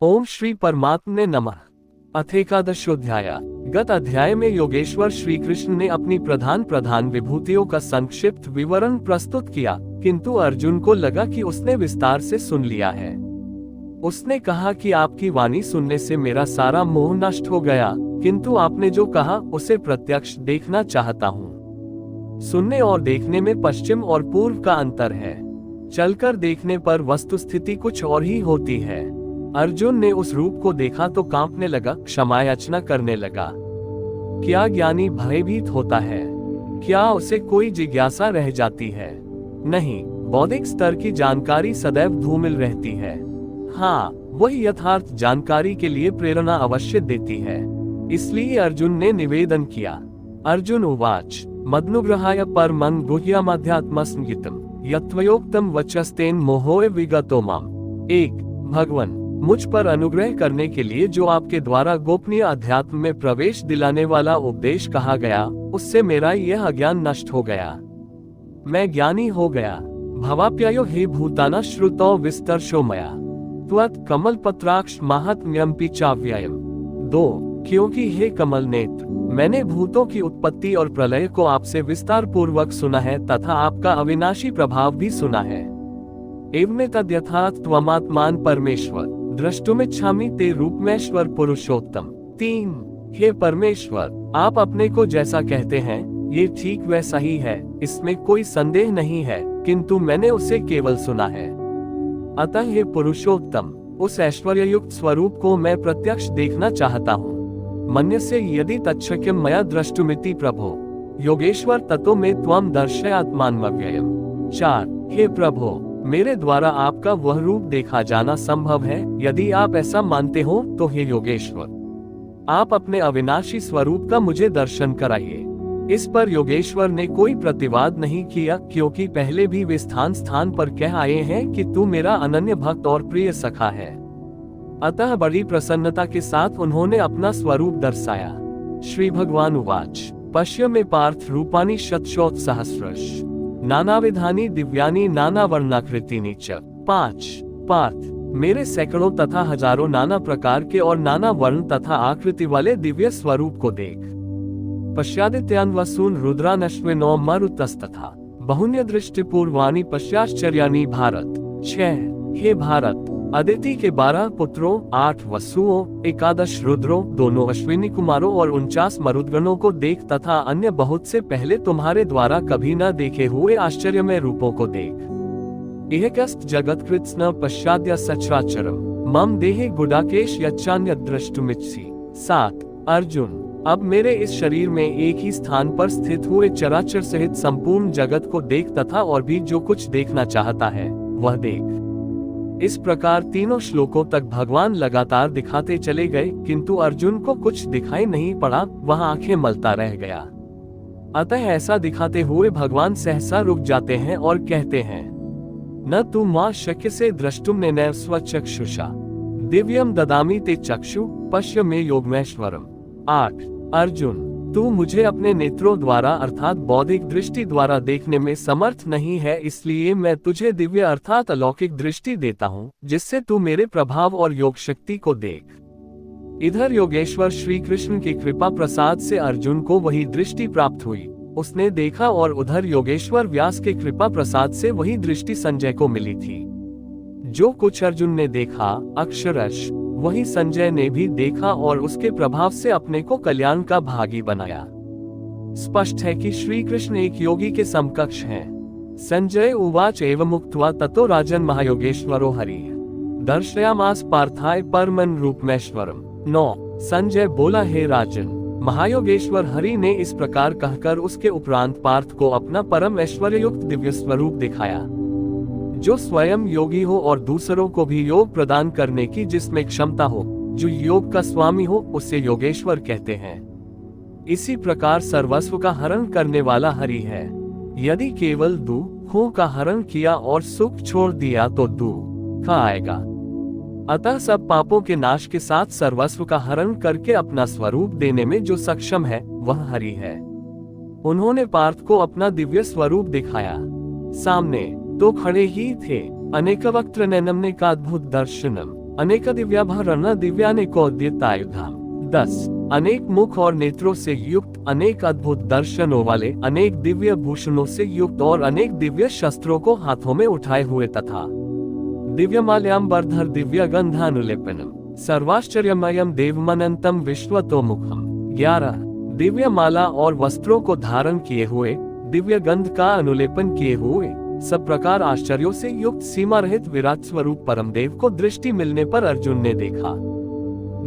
ओम श्री परमात्मने नमः। अथेकादशोध्याय। गत अध्याय में योगेश्वर श्री कृष्ण ने अपनी प्रधान विभूतियों का संक्षिप्त विवरण प्रस्तुत किया, किंतु अर्जुन को लगा कि उसने विस्तार से सुन लिया है। उसने कहा कि आपकी वाणी सुनने से मेरा सारा मोह नष्ट हो गया, किंतु आपने जो कहा उसे प्रत्यक्ष देखना चाहता हूँ। सुनने और देखने में पश्चिम और पूर्व का अंतर है। चलकर देखने पर वस्तुस्थिति कुछ और ही होती है। अर्जुन ने उस रूप को देखा तो कांपने लगा, क्षमायाचना करने लगा। क्या ज्ञानी भयभीत होता है? क्या उसे कोई जिज्ञासा रह जाती है? नहीं, बौद्धिक स्तर की जानकारी सदैव धूमिल रहती है। हाँ, वही यथार्थ जानकारी के लिए प्रेरणा अवश्य देती है। इसलिए अर्जुन ने निवेदन किया। अर्जुन उवाच मदनुग्रहाय परमं गुह्यमध्यात्मसंगीतम् यत्त्वयोक्तं वचस्तेन मोहोय विगतो माम। 1 भगवन, मुझ पर अनुग्रह करने के लिए जो आपके द्वारा गोपनीय अध्यात्म में प्रवेश दिलाने वाला उपदेश कहा गया, उससे मेरा यह अज्ञान नष्ट हो गया। मैं ज्ञानी हो गया। भवाप्यायो हे भूताना श्रुतो विस्तरशो मया त्वत् कमलपत्राक्ष माहात्म्यम्पि चाव्ययम्। 2 क्योंकि हे कमल नेत्र, मैंने भूतों की उत्पत्ति और प्रलय को आपसे विस्तार पूर्वक सुना है तथा आपका अविनाशी प्रभाव भी सुना है। एवं तद्यथात् त्वमात्मान परमेश्वर द्रष्टुमिच्छामि ते रूपमेश्वर पुरुषोत्तम। 3 हे परमेश्वर, आप अपने को जैसा कहते हैं ये ठीक वैसा ही है, इसमें कोई संदेह नहीं है, किंतु मैंने उसे केवल सुना है। अतः हे पुरुषोत्तम, उस ऐश्वर्ययुक्त स्वरूप को मैं प्रत्यक्ष देखना चाहता हूँ। मन्यसे यदि तच्छक्यं मया द्रष्टुमिति प्रभो योगेश्वर ततो मे त्वं दर्शयात्मानमव्ययम्। 4 हे प्रभो, मेरे द्वारा आपका वह रूप देखा जाना संभव है। यदि आप ऐसा मानते हो तो हे योगेश्वर, आप अपने अविनाशी स्वरूप का मुझे दर्शन कराइए। इस पर योगेश्वर ने कोई प्रतिवाद नहीं किया, क्योंकि पहले भी वे स्थान पर कह आए हैं कि तू मेरा अनन्य भक्त और प्रिय सखा है। अतः बड़ी प्रसन्नता के साथ उन्होंने अपना स्वरूप दर्शाया। श्री भगवान उवाच पश्य मे पार्थ रूपानि शतशोत्सहस्रश नानाविधानि दिव्यानि नानावर्णाकृतीनि च। 5 पार्थ, मेरे सैकड़ों तथा हजारों नाना प्रकार के और नाना वर्ण तथा आकृति वाले दिव्य स्वरूप को देख। पश्यादित्यान् वसून् रुद्रानश्विनो मरुतस्तथा बहुन्य दृष्टि पूर्वाणि पश्चाश्चर्याणि भारत। 6 हे भारत, अदिति के 12 पुत्रों, 8 वसुओं, 11 रुद्रों, 2 अश्विनी कुमारों और 49 मरुद्गणों को देख तथा अन्य बहुत से पहले तुम्हारे द्वारा कभी न देखे हुए आश्चर्यमय रूपों को देख। इहकस्त जगत्कृत्स्न पश्चाद्य सचराचरम मम देहे गुडाकेश यच्चान्य द्रष्टुमिच्छसि। 7 अर्जुन, अब मेरे इस शरीर में एक ही स्थान पर स्थित हुए चराचर सहित संपूर्ण जगत को देख तथा और भी जो कुछ देखना चाहता है वह देख। इस प्रकार तीनों श्लोकों तक भगवान लगातार दिखाते चले गए, किंतु अर्जुन को कुछ दिखाई नहीं पड़ा, वह आंखें मलता रह गया। अतः ऐसा दिखाते हुए भगवान सहसा रुक जाते हैं और कहते हैं न तु मां शक्य से द्रष्टुम नैव स्वचक्षुषा दिव्यम ददामि ते चक्षु पश्य मे योगमेश्वरम। 8 अर्जुन, तू मुझे अपने नेत्रों द्वारा अर्थात बौद्धिक दृष्टि द्वारा देखने में समर्थ नहीं है, इसलिए मैं तुझे दिव्य अर्थात अलौकिक दृष्टि देता हूँ, जिससे तू मेरे प्रभाव और योग शक्ति को देख। इधर योगेश्वर श्री कृष्ण की कृपा प्रसाद से अर्जुन को वही दृष्टि प्राप्त हुई, उसने देखा, और उधर योगेश्वर व्यास के कृपा प्रसाद से वही दृष्टि संजय को मिली थी। जो कुछ अर्जुन ने देखा अक्षरश वही संजय ने भी देखा और उसके प्रभाव से अपने को कल्याण का भागी बनाया। स्पष्ट है कि श्री कृष्ण एक योगी के समकक्ष हैं। संजय उवाच एवं मुक्त्वा ततो राजन महायोगेश्वरो हरिः दर्शयामास पार्थाय परमं रूपमेश्वरम। 9 संजय बोला, हे राजन, महायोगेश्वर हरि ने इस प्रकार कहकर उसके उपरांत पार्थ को अपना परम ऐश्वर्ययुक्त दिव्य स्वरूप दिखाया, जो स्वयं योगी हो और दूसरों को भी योग प्रदान करने की जिसमें क्षमता हो। जो योग का स्वामी हो उसे योगेश्वर कहते हैं। इसी प्रकार सर्वस्व का हरण करने वाला हरि है। यदि केवल दुखों का हरण किया और सुख छोड़ दिया तो दुख आएगा। अतः सब पापों के नाश के साथ सर्वस्व का हरण करके अपना स्वरूप देने में जो सक्षम है वह हरि है। उन्होंने पार्थ को अपना दिव्य स्वरूप दिखाया। सामने तो खड़े ही थे। अनेकवक्त्र नैनम ने का अद्भुत दर्शनम अनेक दिव्याभरण दिव्यानेकोद्यतायुधाम। 10 अनेक मुख और नेत्रों से युक्त, अनेक अद्भुत दर्शनों वाले, अनेक दिव्य भूषणों से युक्त और अनेक दिव्य शस्त्रों को हाथों में उठाए हुए तथा दिव्यमाल्याम्बरधर दिव्य गंधानुलेपनम सर्वाश्चर्यमयम देवमनंतम विश्वतोमुखम। 11 दिव्य माला और वस्त्रों को धारण किए हुए, दिव्य गंध का अनुलेपन किए हुए, सब प्रकार आश्चर्यों से युक्त सीमा रहित विराट स्वरूप परमदेव को दृष्टि मिलने पर अर्जुन ने देखा।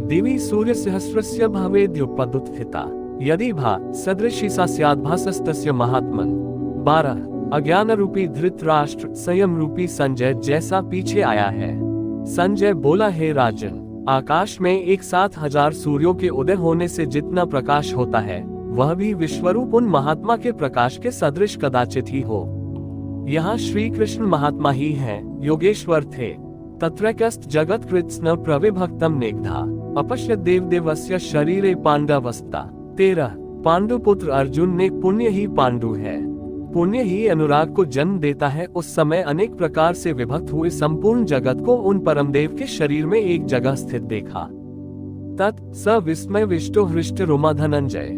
दिवि सूर्य सहस्रस्य भवेद्युपदुत्थिता यदि भा सदृशी सा स्याद्भासस्तस्य महात्मन। 12 अज्ञान रूपी धृतराष्ट्र संयम रूपी संजय जैसा पीछे आया है। संजय बोला, हे राजन, आकाश में एक साथ 1000 सूर्यों के उदय होने से जितना प्रकाश होता है, वह भी विश्वरूप उन महात्मा के प्रकाश के सदृश कदाचित ही हो। यहाँ श्री कृष्ण महात्मा ही हैं, योगेश्वर थे। तत्रैकस्त जगत कृत्स्न प्रविभक्तम नेग्धा अपश्य देवदेवस्य शरीरे पांडवस्ता। 13 पांडुपुत्र अर्जुन ने पुण्य ही पांडु है, पुण्य ही अनुराग को जन्म देता है। उस समय अनेक प्रकार से विभक्त हुए संपूर्ण जगत को उन परमदेव के शरीर में एक जगह स्थित देखा। तत् स विस्मय विष्टो हृष्ट रोमा धनंजय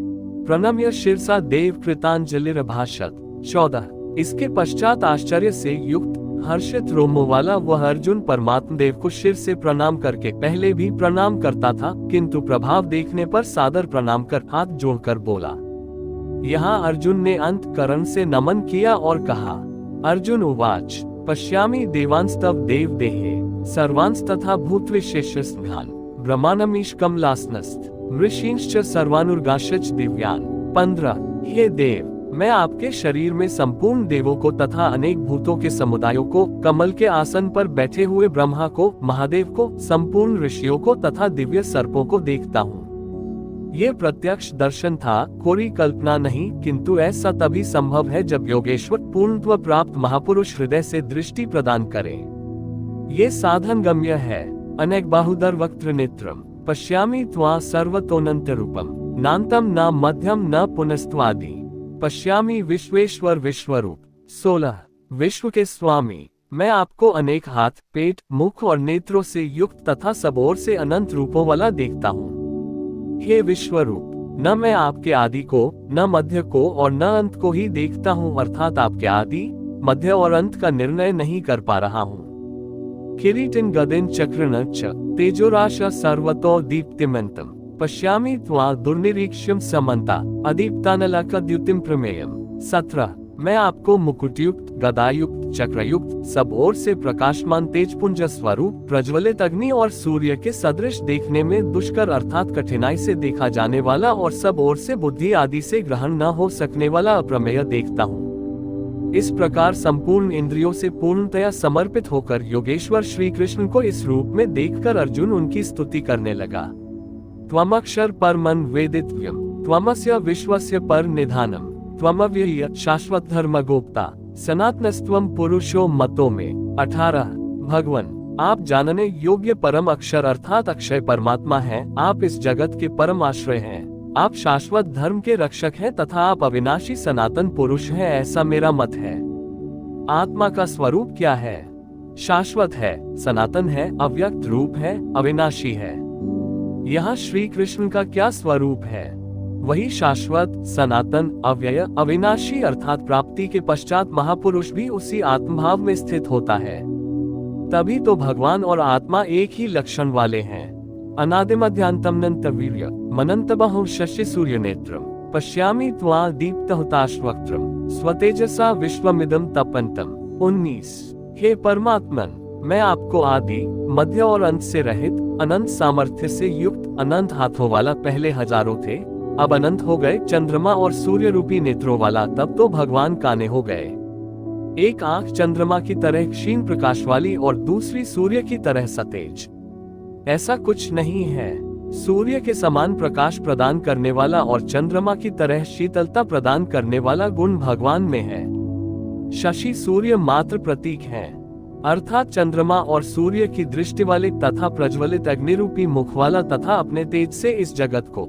प्रणम्य शिरसा देव कृतांजलिरभाषत। 14 इसके पश्चात आश्चर्य से युक्त हर्षित रोमों वाला वह अर्जुन परमात्मा देव को शिर से प्रणाम करके पहले भी प्रणाम करता था, किंतु प्रभाव देखने पर सादर प्रणाम कर हाथ जोड़कर बोला। यहाँ अर्जुन ने अंतःकरण से नमन किया और कहा। अर्जुन उवाच पश्यामि देवांस्तव देव देहे सर्वांस तथा भूत विशेषस्थान ब्रह्मानमीश कमलासनस्त मृषींश्च सर्वानुर्गाशच दिव्यान। 15 हे देव, मैं आपके शरीर में संपूर्ण देवों को तथा अनेक भूतों के समुदायों को, कमल के आसन पर बैठे हुए ब्रह्मा को, महादेव को, संपूर्ण ऋषियों को तथा दिव्य सर्पों को देखता हूँ। ये प्रत्यक्ष दर्शन था, कोई कल्पना नहीं, किंतु ऐसा तभी संभव है जब योगेश्वर पूर्णत्व प्राप्त महापुरुष हृदय से दृष्टि प्रदान करे। ये साधन गम्य है। अनेक बाहुदर वक्त्र नेत्रम पश्यामि त्वा सर्वतोनंत रूपम नान्तम न मध्यम न पुनस्त्वादि पश्यामि विश्वेश्वर विश्वरूप। 16 विश्व के स्वामी, मैं आपको अनेक हाथ, पेट, मुख और नेत्रों से युक्त तथा सब ओर से अनंत रूपों वाला देखता हूँ। हे विश्वरूप, न मैं आपके आदि को, न मध्य को और न अंत को ही देखता हूँ, अर्थात आपके आदि, मध्य और अंत का निर्णय नहीं कर पा रहा हूँ। किरीटिन गदिन चक्रन च तेजोराशा सर्वतो दीप्तिमंतम पश्यामि त्वा दुर्निरीक्ष्यम समन्ता अदीप्तानलाकद्युतिम प्रमेयम। 17 मैं आपको मुकुटयुक्त, गदायुक्त, चक्रयुक्त, सब ओर से प्रकाशमान तेजपुंज स्वरूप, प्रज्वलित अग्नि और सूर्य के सदृश देखने में दुष्कर अर्थात कठिनाई से देखा जाने वाला और सब ओर से बुद्धि आदि से ग्रहण न हो सकने वाला अप्रमेय देखता हूँ। इस प्रकार संपूर्ण इंद्रियों से पूर्णतया समर्पित होकर योगेश्वर श्री कृष्ण को इस रूप में देखकर अर्जुन उनकी स्तुति करने लगा। त्वमक्षर परमं वेदितव्यम त्वमस्य विश्वस्य पर निधानम त्वमव्यय शाश्वत धर्म गोप्ता सनातनस्त्वम पुरुषो मतो में। 18 भगवान, आप जानने योग्य परम अक्षर अर्थात अक्षय परमात्मा हैं। आप इस जगत के परम आश्रय हैं। आप शाश्वत धर्म के रक्षक हैं तथा आप अविनाशी सनातन पुरुष हैं, ऐसा मेरा मत है। आत्मा का स्वरूप क्या है? शाश्वत है, सनातन है, अव्यक्त रूप है, अविनाशी है। यहाँ श्री कृष्ण का क्या स्वरूप है? वही शाश्वत, सनातन, अव्यय, अविनाशी अर्थात प्राप्ति के पश्चात महापुरुष भी उसी आत्मभाव में स्थित होता है। तभी तो भगवान और आत्मा एक ही लक्षण वाले हैं। अनादिमध्यांतम वीर्य मनंतबहुं शशि सूर्य नेत्रम पश्यामि त्वा दीप्तहुताश्वक्त्रम स्वतेजसा विश्वमिदं तपन्तम। 19 हे परमात्मन, मैं आपको आदि, मध्य और अंत से रहित, अनंत सामर्थ्य से युक्त, अनंत हाथों वाला पहले हजारों थे, अब अनंत हो गए, चंद्रमा और सूर्य रूपी नेत्रों वाला, तब तो भगवान काने हो गए। एक आंख चंद्रमा की तरह क्षीण प्रकाश वाली और दूसरी सूर्य की तरह सतेज। ऐसा कुछ नहीं है। सूर्य के समान प्रकाश प्रदान करने वाला और चंद्रमा की तरह शीतलता प्रदान करने वाला गुण भगवान में है। शशि सूर्य मात्र प्रतीक है, अर्थात चंद्रमा और सूर्य की दृष्टि वाले तथा प्रज्वलित अग्निरूपी मुख वाला तथा अपने तेज से इस जगत को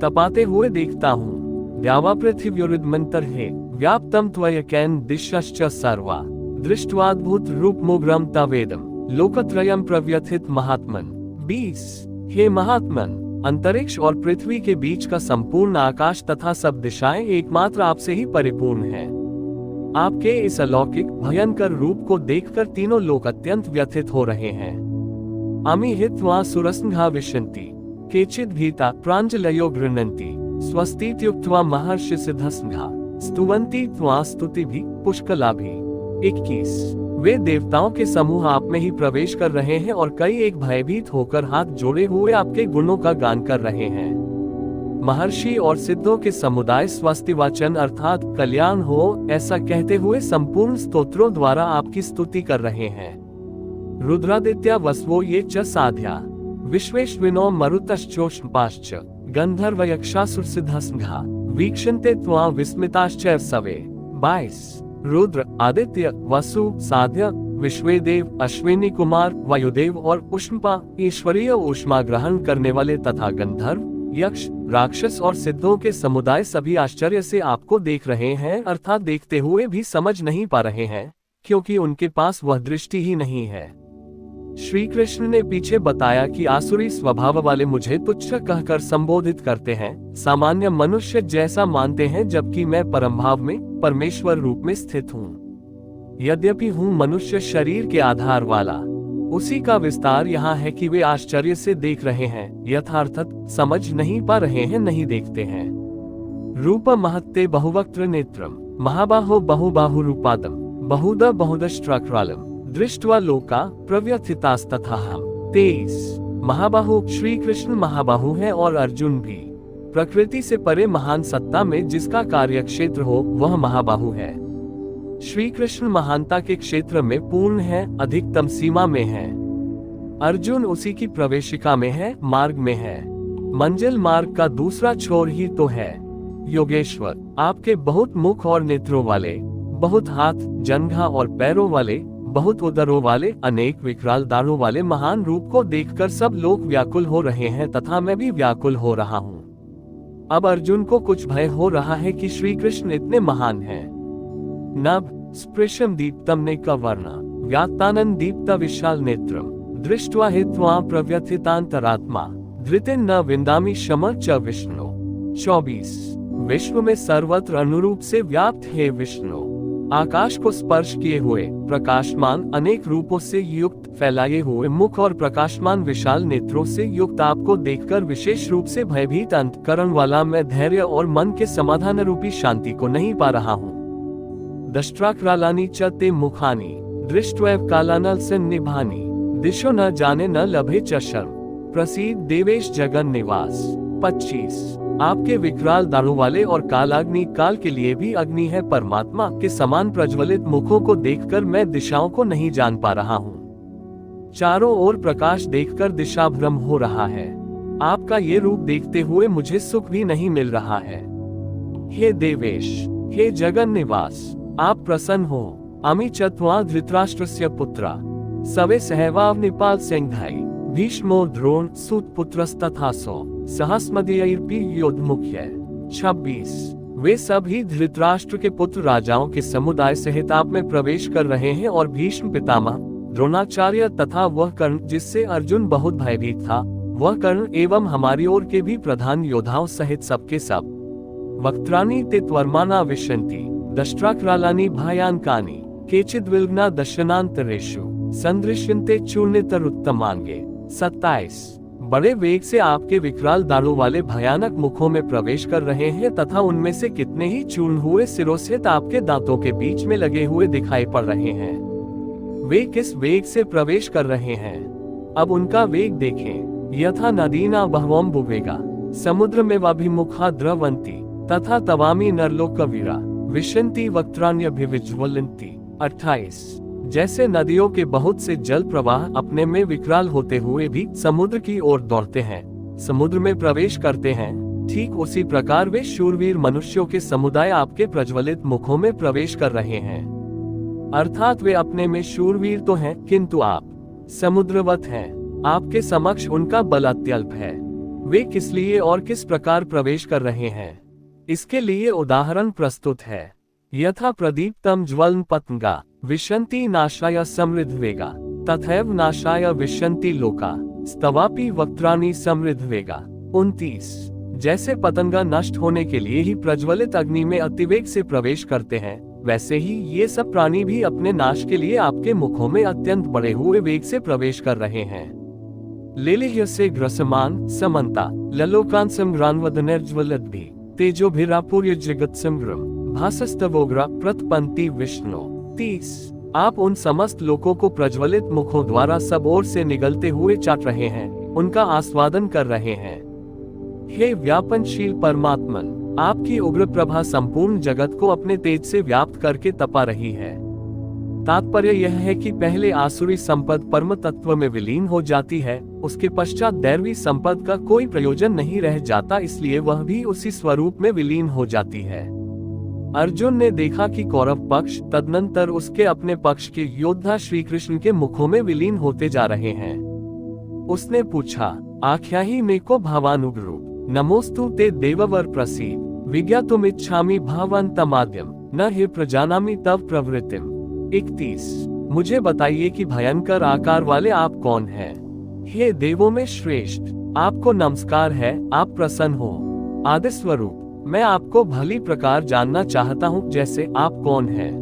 तपाते हुए देखता हूँ। द्यावा पृथिव्योरुद्मंतर है व्याप्तम त्वयकैन दिशश्च सर्वा दृष्ट्वाद्भुत रूप मुग्रम तवेदम लोकत्रयम प्रव्यथित महात्मन। 20 हे महात्मन, अंतरिक्ष और पृथ्वी के बीच का संपूर्ण आकाश तथा सब दिशाएं एकमात्र आपसे ही परिपूर्ण है। आपके इस अलौकिक भयंकर रूप को देखकर तीनों लोग अत्यंत व्यथित हो रहे हैं। अमी हित्वा सुरसंघा विशन्ति, केचिद भीता प्रांजलयो गृह्णन्ति, स्वस्तीत्युक्त्वा महर्षि सिद्धसंघा, स्तुवन्ति त्वा स्तुतिभिः पुष्कलाभिः। 21 वे देवताओं के समूह आप में ही प्रवेश कर रहे हैं और कई एक भयभीत होकर हाथ जोड़े हुए आपके गुणों का गान कर रहे हैं। महर्षि और सिद्धों के समुदाय स्वस्ति वाचन अर्थात कल्याण हो ऐसा कहते हुए संपूर्ण स्तोत्रों द्वारा आपकी स्तुति कर रहे हैं। रुद्रादित्या वसवो ये च साध्या, विश्वेश्विनो मरुतश्चोष्पाश्च, गंधर्वयक्षासुरसिद्धसंघा, वीक्षन्ते त्वा विस्मिताश्चैर्सवे। 22 रुद्र, आदित्य, वसु, साध्य, विश्वेदेव, अश्विनी कुमार, वायुदेव और उष्णपा ईश्वरीय ऊष्मा ग्रहण करने वाले तथा गंधर्व, यक्ष, राक्षस और सिद्धों के समुदाय सभी आश्चर्य से आपको देख रहे हैं अर्थात देखते हुए भी समझ नहीं पा रहे हैं, क्योंकि उनके पास वह दृष्टि ही नहीं है। श्री कृष्ण ने पीछे बताया कि आसुरी स्वभाव वाले मुझे तुच्छ कहकर संबोधित करते हैं, सामान्य मनुष्य जैसा मानते हैं, जबकि मैं परमभाव में परमेश्वर रूप में स्थित हूँ। यद्यपि हूँ मनुष्य शरीर के आधार वाला, उसी का विस्तार यहाँ है कि वे आश्चर्य से देख रहे हैं, यथार्थत समझ नहीं पा रहे हैं, नहीं देखते हैं। रूप महत्ते बहुवक्त्र नेत्रम, महाबाहो बहुबाहुरूपादम, बहुधा बहुदष्ट्राक्रालम, दृष्ट्वा लोका प्रव्यथितास्तथाहम। 23 महाबाहु, श्री कृष्ण महाबाहु है और अर्जुन भी। प्रकृति से परे महान सत्ता में जिसका कार्य क्षेत्र हो वह महाबाहु है। श्री कृष्ण महानता के क्षेत्र में पूर्ण है, अधिकतम सीमा में है। अर्जुन उसी की प्रवेशिका में है, मार्ग में है, मंजिल मार्ग का दूसरा छोर ही तो है। योगेश्वर, आपके बहुत मुख और नेत्रों वाले, बहुत हाथ, जंघा और पैरों वाले, बहुत उदरों वाले, अनेक विकराल दाढ़ों वाले महान रूप को देखकर सब लोग व्याकुल हो रहे हैं तथा मैं भी व्याकुल हो रहा हूँ। अब अर्जुन को कुछ भय हो रहा है कि श्री कृष्ण इतने महान हैं। नभ स्पृशम दीप्तम नेकवर्णा, व्यात्तानन दीप्त विशाल नेत्रम, दृष्ट्वा हित्वा प्रव्यथितांतरात्मा, धृतिं न विंदामि शम च विष्णु। 24 विश्व में सर्वत्र अनुरूप से व्याप्त है विष्णु, आकाश को स्पर्श किए हुए, प्रकाशमान अनेक रूपों से युक्त, फैलाए हुए मुख और प्रकाशमान विशाल नेत्रों से युक्त आपको देखकर विशेष रूप से भयभीत अंतःकरण वाला मैं धैर्य और मन के समाधान रूपी शांति को नहीं पा रहा हूँ। दष्ट्राक्रालानि च ते मुखानि, दृष्ट्वैव कालानल निभानि, दिशो न जाने न लभे च शर्म, प्रसीद देवेश जगन निवास। 25 आपके विकराल दाढ़ों वाले और कालाग्नि, काल के लिए भी अग्नि है, परमात्मा के समान प्रज्वलित मुखों को देखकर मैं दिशाओं को नहीं जान पा रहा हूँ। चारों ओर प्रकाश देखकर दिशा भ्रम हो रहा है। आपका ये रूप देखते हुए मुझे सुख भी नहीं मिल रहा है। हे देवेश, हे जगन निवास, आप प्रसन्न हो। अमी चत्वा धृतराष्ट्रस्य पुत्रा, सवे सहवाव निपाल सिंघाई, भीष्मो द्रोण सूत पुत्रस्तथासो, सहस्मदीयैर्पि योद्धमुख्य। 26 वे सभी धृतराष्ट्र के पुत्र राजाओं के समुदाय सहित आप में प्रवेश कर रहे हैं और भीष्म पितामह, द्रोणाचार्य तथा वह कर्ण जिससे अर्जुन बहुत भयभीत था, वह कर्ण एवं हमारी ओर के भी प्रधान योद्धाओं सहित सबके सब। वक्त्राणि ते त्वर्माना विशन्ति, दष्ट्राक्रालानि भयानकानि, केचिद् विलग्ना दशनान्तरेषु, संदृश्यन्ते चूर्णितरुत्तमांगे। 27 बड़े वेग से आपके विकराल दाढ़ों वाले भयानक मुखों में प्रवेश कर रहे हैं तथा उनमें से कितने ही चूर्ण हुए सिरों सहित आपके दांतों के बीच में लगे हुए दिखाई पड़ रहे हैं। वे किस वेग से प्रवेश कर रहे हैं? अब उनका वेग देखें। यथा नदीना बहवम बुवेगा, समुद्र में वाभिमुखा द्रवंती, तथा तवामी नरलोकवीरा, विशन्ति वक्त्राण्यभिविज्वलन्ति। 28 जैसे नदियों के बहुत से जल प्रवाह अपने में विकराल होते हुए भी समुद्र की ओर दौड़ते हैं, समुद्र में प्रवेश करते हैं, ठीक उसी प्रकार वे शूरवीर मनुष्यों के समुदाय आपके प्रज्वलित मुखों में प्रवेश कर रहे हैं। अर्थात वे अपने में शूरवीर तो हैं, किंतु आप समुद्रवत हैं। आपके समक्ष उनका बल अत्यल्प है। वे किस लिए और किस प्रकार प्रवेश कर रहे हैं, इसके लिए उदाहरण प्रस्तुत है। यथा प्रदीप्तम ज्वलन पतंगा, विशन्ति नाशाय समृद्धवेगा, तथैव नाशाय विशन्ति लोका स्तवापि वक्त्राणि समृद्धवेगा। 29। जैसे पतंगा नष्ट होने के लिए ही प्रज्वलित अग्नि में अतिवेग से प्रवेश करते हैं, वैसे ही ये सब प्राणी भी अपने नाश के लिए आपके मुखों में अत्यंत बढ़े हुए वेग से प्रवेश कर रहे हैं। लेलिह्य से ग्रसमान समन्ता ललोकान संग्रान्वदनर्ज्वलद्भि तेजोभिरापूर्य जगत संग्रम भासस्तवोग्रा प्रतपंती विष्णु। 30। आप उन समस्त लोकों को प्रज्वलित मुखों द्वारा सब ओर से निगलते हुए चाट रहे हैं, उनका आस्वादन कर रहे हैं। हे व्यापनशील परमात्मन, आपकी उग्र प्रभा संपूर्ण जगत को अपने तेज से व्याप्त करके तपा रही है। तात्पर्य यह है कि पहले आसुरी संपद परम तत्व में विलीन हो जाती है, उसके पश्चात दैवी संपद का कोई प्रयोजन नहीं रह जाता, इसलिए वह भी उसी स्वरूप में विलीन हो जाती है। अर्जुन ने देखा कि कौरव पक्ष तदनंतर उसके अपने पक्ष के योद्धा श्री कृष्ण के मुखों में विलीन होते जा रहे हैं। उसने पूछा, आख्याहि मे को भावानुग्रू नमोस्तु ते देववर प्रसीद विज्ञातुमिच्छामि भावन्तमाद्यम न हि प्रजानामि तव प्रवृत्तिम। 31। मुझे बताइए कि भयंकर आकार वाले आप कौन हैं? हे देवों में श्रेष्ठ, आपको नमस्कार है, आप प्रसन्न हो। आदि स्वरूप, मैं आपको भली प्रकार जानना चाहता हूँ, जैसे आप कौन हैं,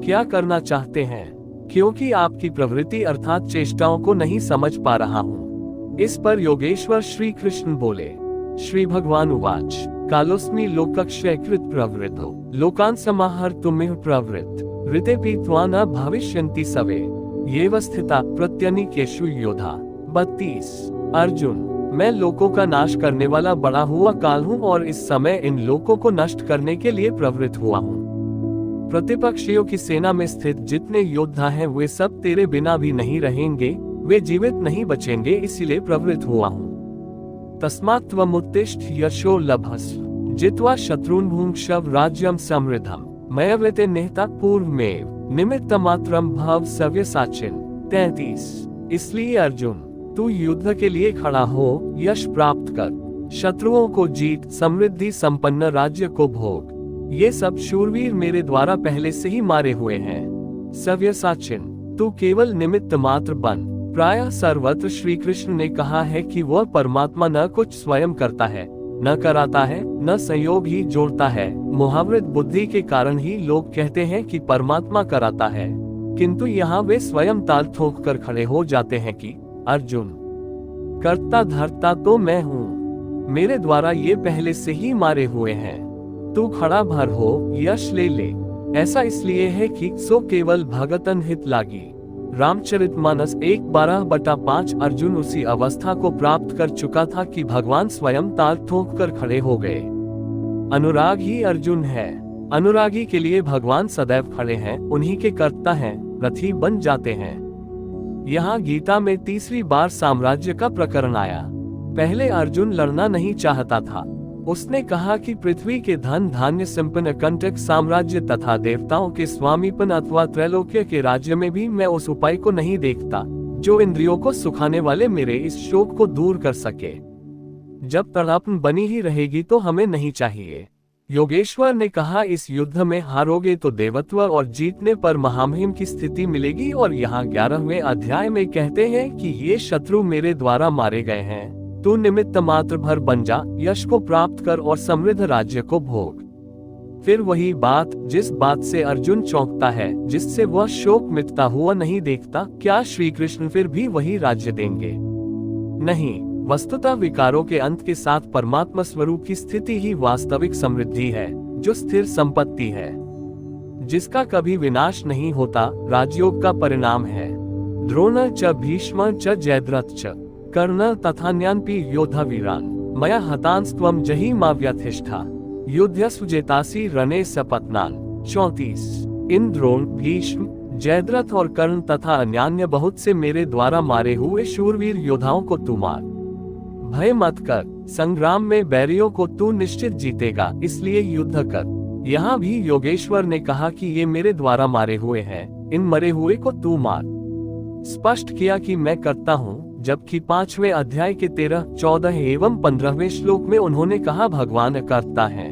क्या करना चाहते हैं, क्योंकि आपकी प्रवृत्ति अर्थात चेष्टाओं को नहीं समझ पा रहा हूँ। इस पर योगेश्वर श्री कृष्ण बोले, श्री भगवान उवाच कालोस्मि लोकक्षय कृत प्रवृद्धो लोकान् समाहर्तुमिह प्रवृत्त ऋते पीत्वा न भविष्यन्ति सवे येव स्थिता प्रत्यनीकेषु योधा। 32। अर्जुन, मैं लोकों का नाश करने वाला बड़ा हुआ काल हूँ और इस समय इन लोकों को नष्ट करने के लिए प्रवृत्त हुआ हूँ। प्रतिपक्षियों की सेना में स्थित जितने योद्धा हैं वे सब तेरे बिना भी नहीं रहेंगे, वे जीवित नहीं बचेंगे, इसीलिए प्रवृत्त हुआ हूँ। तस्मात् त्वमुत्तिष्ठ यशो लभस्व जित्वा शत्रून् भुङ्क्ष्व राज्यं समृद्धम् मयैवेते निहता पूर्वमेव निमित्तमात्रं भव सव्यसाचिन्। 33। इसलिए अर्जुन, तू युद्ध के लिए खड़ा हो, यश प्राप्त कर, शत्रुओं को जीत, समृद्धि संपन्न राज्य को भोग। ये सब शूरवीर मेरे द्वारा पहले से ही मारे हुए हैं। सव्यसाचिन्, तू केवल निमित्त मात्र बन। प्रायः सर्वत्र श्री कृष्ण ने कहा है कि वह परमात्मा न कुछ स्वयं करता है, न कराता है, न संयोग ही जोड़ता है। मुहावृत बुद्धि के कारण ही लोग कहते हैं कि परमात्मा कराता है, किंतु यहाँ वे स्वयं ताल ठोक कर खड़े हो जाते हैं कि अर्जुन, कर्ता धर्ता तो मैं हूँ, मेरे द्वारा ये पहले से ही मारे हुए हैं, तू खड़ा भर हो, यश ले ले। ऐसा इसलिए है कि सो केवल भगतन हित लागी। रामचरितमानस 1:12-5। अर्जुन उसी अवस्था को प्राप्त कर चुका था कि भगवान स्वयं ताल ठोक कर खड़े हो गए। अनुराग ही अर्जुन है। अनुरागी के लिए भगवान सदैव खड़े हैं, उन्हीं के कर्ता हैं, रथी बन जाते हैं। यहाँ गीता में तीसरी बार साम्राज्य का प्रकरण आया। पहले अर्जुन लड़ना नहीं चाहता था। उसने कहा कि पृथ्वी के धन धान्य संपन्न कंटक साम्राज्य तथा देवताओं के स्वामीपन अथवा त्रैलोक्य के राज्य में भी मैं उस उपाय को नहीं देखता जो इंद्रियों को सुखाने वाले मेरे इस शोक को दूर कर सके। जब तड़पन बनी ही रहेगी तो हमें नहीं चाहिए। योगेश्वर ने कहा, इस युद्ध में हारोगे तो देवत्व और जीतने पर महामहिम की स्थिति मिलेगी। और यहाँ 11वें अध्याय में कहते हैं कि ये शत्रु मेरे द्वारा मारे गए हैं, तू निमित्त मात्र भर बन जा, यश को प्राप्त कर और समृद्ध राज्य को भोग। फिर वही बात जिस बात से अर्जुन चौंकता है, जिससे वह शोक मिटता हुआ नहीं देखता, क्या श्री कृष्ण फिर भी वही राज्य देंगे? नहीं, वस्तुतः विकारों के अंत के साथ परमात्मा स्वरूप की स्थिति ही वास्तविक समृद्धि है, जो स्थिर संपत्ति है, जिसका कभी विनाश नहीं होता, राजयोग का परिणाम है। द्रोण च भीष्म च जयद्रथ च कर्ण तथान्यान्पि योद्धा वीरान मया हतांस्त्वं जहिमाव्यथिष्ठा युध्यस्व जेतासि रणे सपत्नान। 34। इन द्रोण, भीष्म, जयद्रथ और कर्ण तथा अन्यान्य बहुत से मेरे द्वारा मारे हुए शूरवीर योद्धाओं को तू मार। भय मत कर, संग्राम में बैरियों को तू निश्चित जीतेगा, इसलिए युद्ध कर। यहाँ भी योगेश्वर ने कहा कि ये मेरे द्वारा मारे हुए हैं, इन मरे हुए को तू मार। स्पष्ट किया कि मैं करता हूँ, जबकि 5वें अध्याय के 13, 14 एवं 15वें श्लोक में उन्होंने कहा भगवान करता है।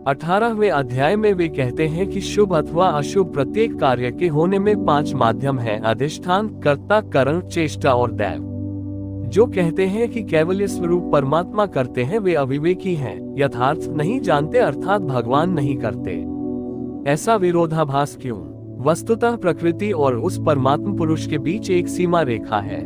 18वें अध्याय में वे कहते हैं कि शुभ अथवा अशुभ प्रत्येक कार्य के होने में 5 माध्यम हैं: अधिष्ठान, कर्ता, करण, चेष्टा और दैव। जो कहते हैं कि केवल स्वरूप परमात्मा करते हैं वे अविवेकी हैं, यथार्थ नहीं जानते अर्थात भगवान नहीं करते। ऐसा विरोधाभास क्यों? वस्तुतः प्रकृति और उस परमात्मा पुरुष के बीच एक सीमा रेखा है।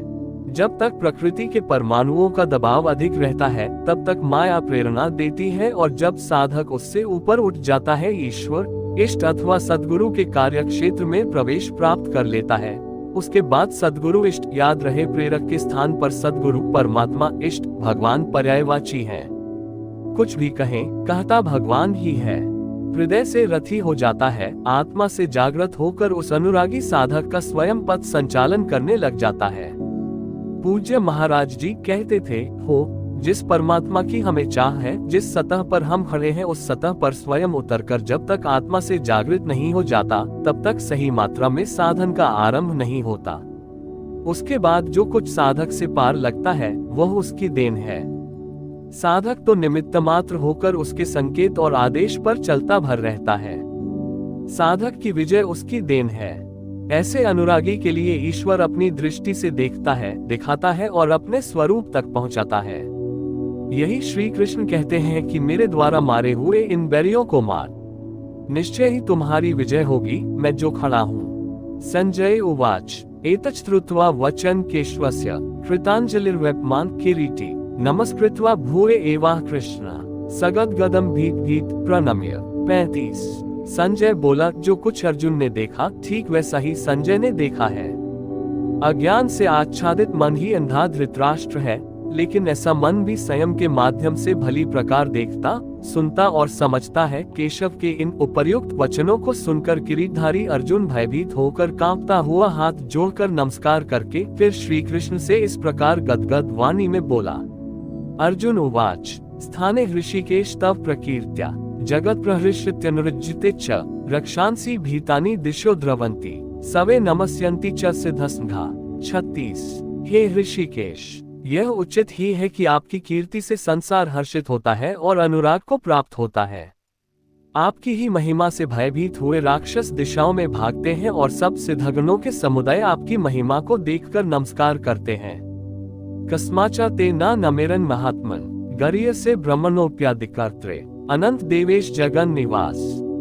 जब तक प्रकृति के परमाणुओं का दबाव अधिक रहता है तब तक माया प्रेरणा देती है, और जब साधक उससे ऊपर उठ जाता है ईश्वर, इष्ट अथवा सद्गुरु के कार्य क्षेत्र में प्रवेश प्राप्त कर लेता है। उसके बाद सद्गुरु इष्ट, याद रहे प्रेरक के स्थान पर सद्गुरु परमात्मा इष्ट भगवान पर्यायवाची हैं। कुछ भी कहें, कहता भगवान ही है। हृदय से रथी हो जाता है, आत्मा से जागृत होकर उस अनुरागी साधक का स्वयं पथ संचालन करने लग जाता है। पूज्य महाराज जी कहते थे, हो जिस परमात्मा की हमें चाह है, जिस सतह पर हम खड़े हैं उस सतह पर स्वयं उतरकर जब तक आत्मा से जागृत नहीं हो जाता तब तक सही मात्रा में साधन का आरंभ नहीं होता। उसके बाद जो कुछ साधक से पार लगता है वह उसकी देन है। साधक तो निमित्त मात्र होकर उसके संकेत और आदेश पर चलता भर रहता है। साधक की विजय उसकी देन है। ऐसे अनुरागी के लिए ईश्वर अपनी दृष्टि से देखता है, दिखाता है और अपने स्वरूप तक पहुंचाता है। यही श्री कृष्ण कहते हैं कि मेरे द्वारा मारे हुए इन बैरियों को मार, निश्चय ही तुम्हारी विजय होगी, मैं जो खड़ा हूँ। संजय उवाच एतच् श्रुत्वा वचन केशवस्य कृतांजलिर्वेपमान किरीटी नमस्कृत्वा भूये एवाह कृष्ण सगद्गदं भीत भीत प्रणम्य। 35। संजय बोला, जो कुछ अर्जुन ने देखा ठीक वैसा ही संजय ने देखा है। अज्ञान से आच्छादित मन ही अंधा धृतराष्ट्र है, लेकिन ऐसा मन भी संयम के माध्यम से भली प्रकार देखता, सुनता और समझता है। केशव के इन उपर्युक्त वचनों को सुनकर किरीटधारी अर्जुन भयभीत होकर कांपता हुआ हाथ जोड़कर नमस्कार करके फिर श्री कृष्ण से इस प्रकार गदगद वाणी में बोला। अर्जुन उवाच स्थाने ऋषिकेश तव प्रकीर्त्या जगत प्रहृष्यत्यनुरज्जिते च रक्षांसि भीतानि दिशो द्रवन्ति सवे नमस्यन्ति च सिद्धसंघा। 36। हे ऋषिकेश, यह उचित ही है कि आपकी कीर्ति से संसार हर्षित होता है और अनुराग को प्राप्त होता है। आपकी ही महिमा से भयभीत हुए राक्षस दिशाओं में भागते हैं और सब सिद्धगणों के समुदाय आपकी महिमा को देखकर नमस्कार करते हैं। कस्माचा ते न नमेरन महात्मन गरीयसे ब्रह्मणोप्यादिकर्त्रे अनंत देवेश जगन निवास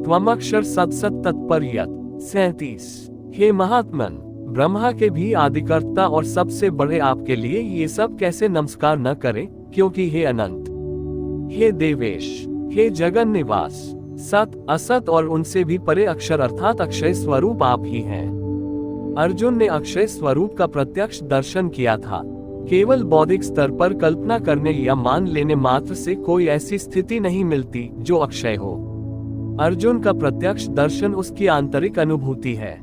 त्वमक्षर सत्सत तत्पर्यत। 37। हे महात्मन, ब्रह्मा के भी आदिकर्ता और सबसे बड़े आपके लिए ये सब कैसे नमस्कार न करें, क्योंकि हे अनंत, हे देवेश, हे जगन निवास, सत असत और उनसे भी परे अक्षर अर्थात अक्षय स्वरूप आप ही हैं। अर्जुन ने अक्षय स्वरूप का प्रत्यक्ष दर्शन किया था। केवल बौद्धिक स्तर पर कल्पना करने या मान लेने मात्र से कोई ऐसी स्थिति नहीं मिलती जो अक्षय हो। अर्जुन का प्रत्यक्ष दर्शन उसकी आंतरिक अनुभूति है।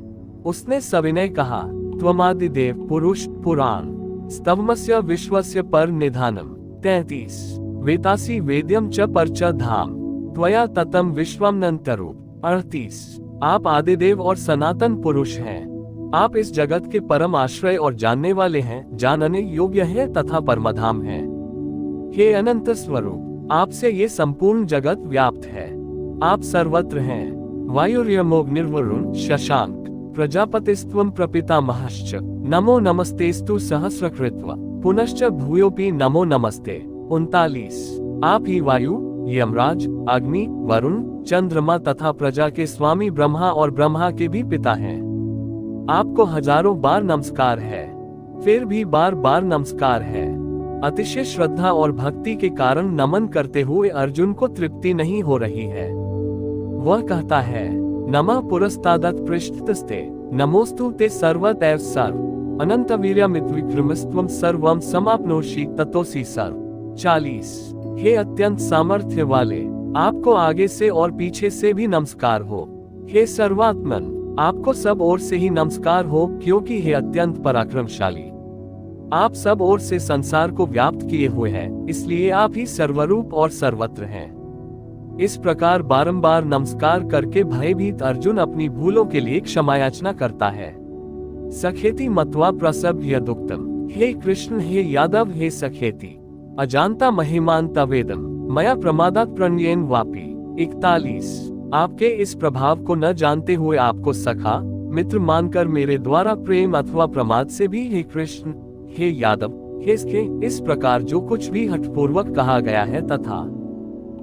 उसने सविनय कहा, त्वमादिदेव पुरुष पुराण स्तवमस्य विश्वस्य पर निधानम। 33। वेतासी वेद्यम च परच धाम त्वया ततम विश्वमनंतरू। 38। आप आदिदेव और सनातन पुरुष हैं। आप इस जगत के परम आश्रय और जानने वाले हैं, जानने योग्य हैं तथा परमधाम हैं। हे अनंत स्वरूप, आपसे ये संपूर्ण जगत व्याप्त है। आप सर्वत्र हैं। वायुर्यमोऽग्निर्वरुण शशांक प्रजापतिस्त्वं प्रपितामहश्च नमो नमस्तेस्तु सहस्रकृत्वा पुनश्च भूयोऽपि नमो नमस्ते। 39। आप ही वायु, यमराज, अग्नि, वरुण, चंद्रमा तथा प्रजा के स्वामी ब्रह्मा और ब्रह्मा के भी पिता हैं। आपको हजारों बार नमस्कार है, फिर भी बार बार नमस्कार है। अतिशय श्रद्धा और भक्ति के कारण नमन करते हुए अर्जुन को तृप्ति नहीं हो रही है। वह कहता है, नमः पुरस्तादत् पृष्ठतस्ते नमोस्तु ते सर्वतैव सर्व अनंत वीर्यमिद्विक्रमस्त्वं सर्वं समाप्नोषि ततोऽसि सर्व। 40। हे अत्यंत सामर्थ्य वाले, आपको आगे से और पीछे से भी नमस्कार हो। हे सर्वात्मन, आपको सब ओर से ही नमस्कार हो, क्योंकि हे अत्यंत पराक्रमशाली, आप सब ओर से संसार को व्याप्त किए हुए हैं, इसलिए आप ही सर्वरूप और सर्वत्र हैं। इस प्रकार बारंबार नमस्कार करके भयभीत अर्जुन अपनी भूलों के लिए क्षमायाचना करता है। सखेति मत्वा प्रसभ यदुक्तम। हे कृष्ण, हे यादव, हे सखेति, अजानता महिमान तवेदम मया प्रमादात् प्रणयेन वापि 41। आपके इस प्रभाव को न जानते हुए आपको सखा मित्र मानकर मेरे द्वारा प्रेम अथवा प्रमाद से भी हे कृष्ण, हे यादव, हे इसके इस प्रकार जो कुछ भी हठपूर्वक कहा गया है तथा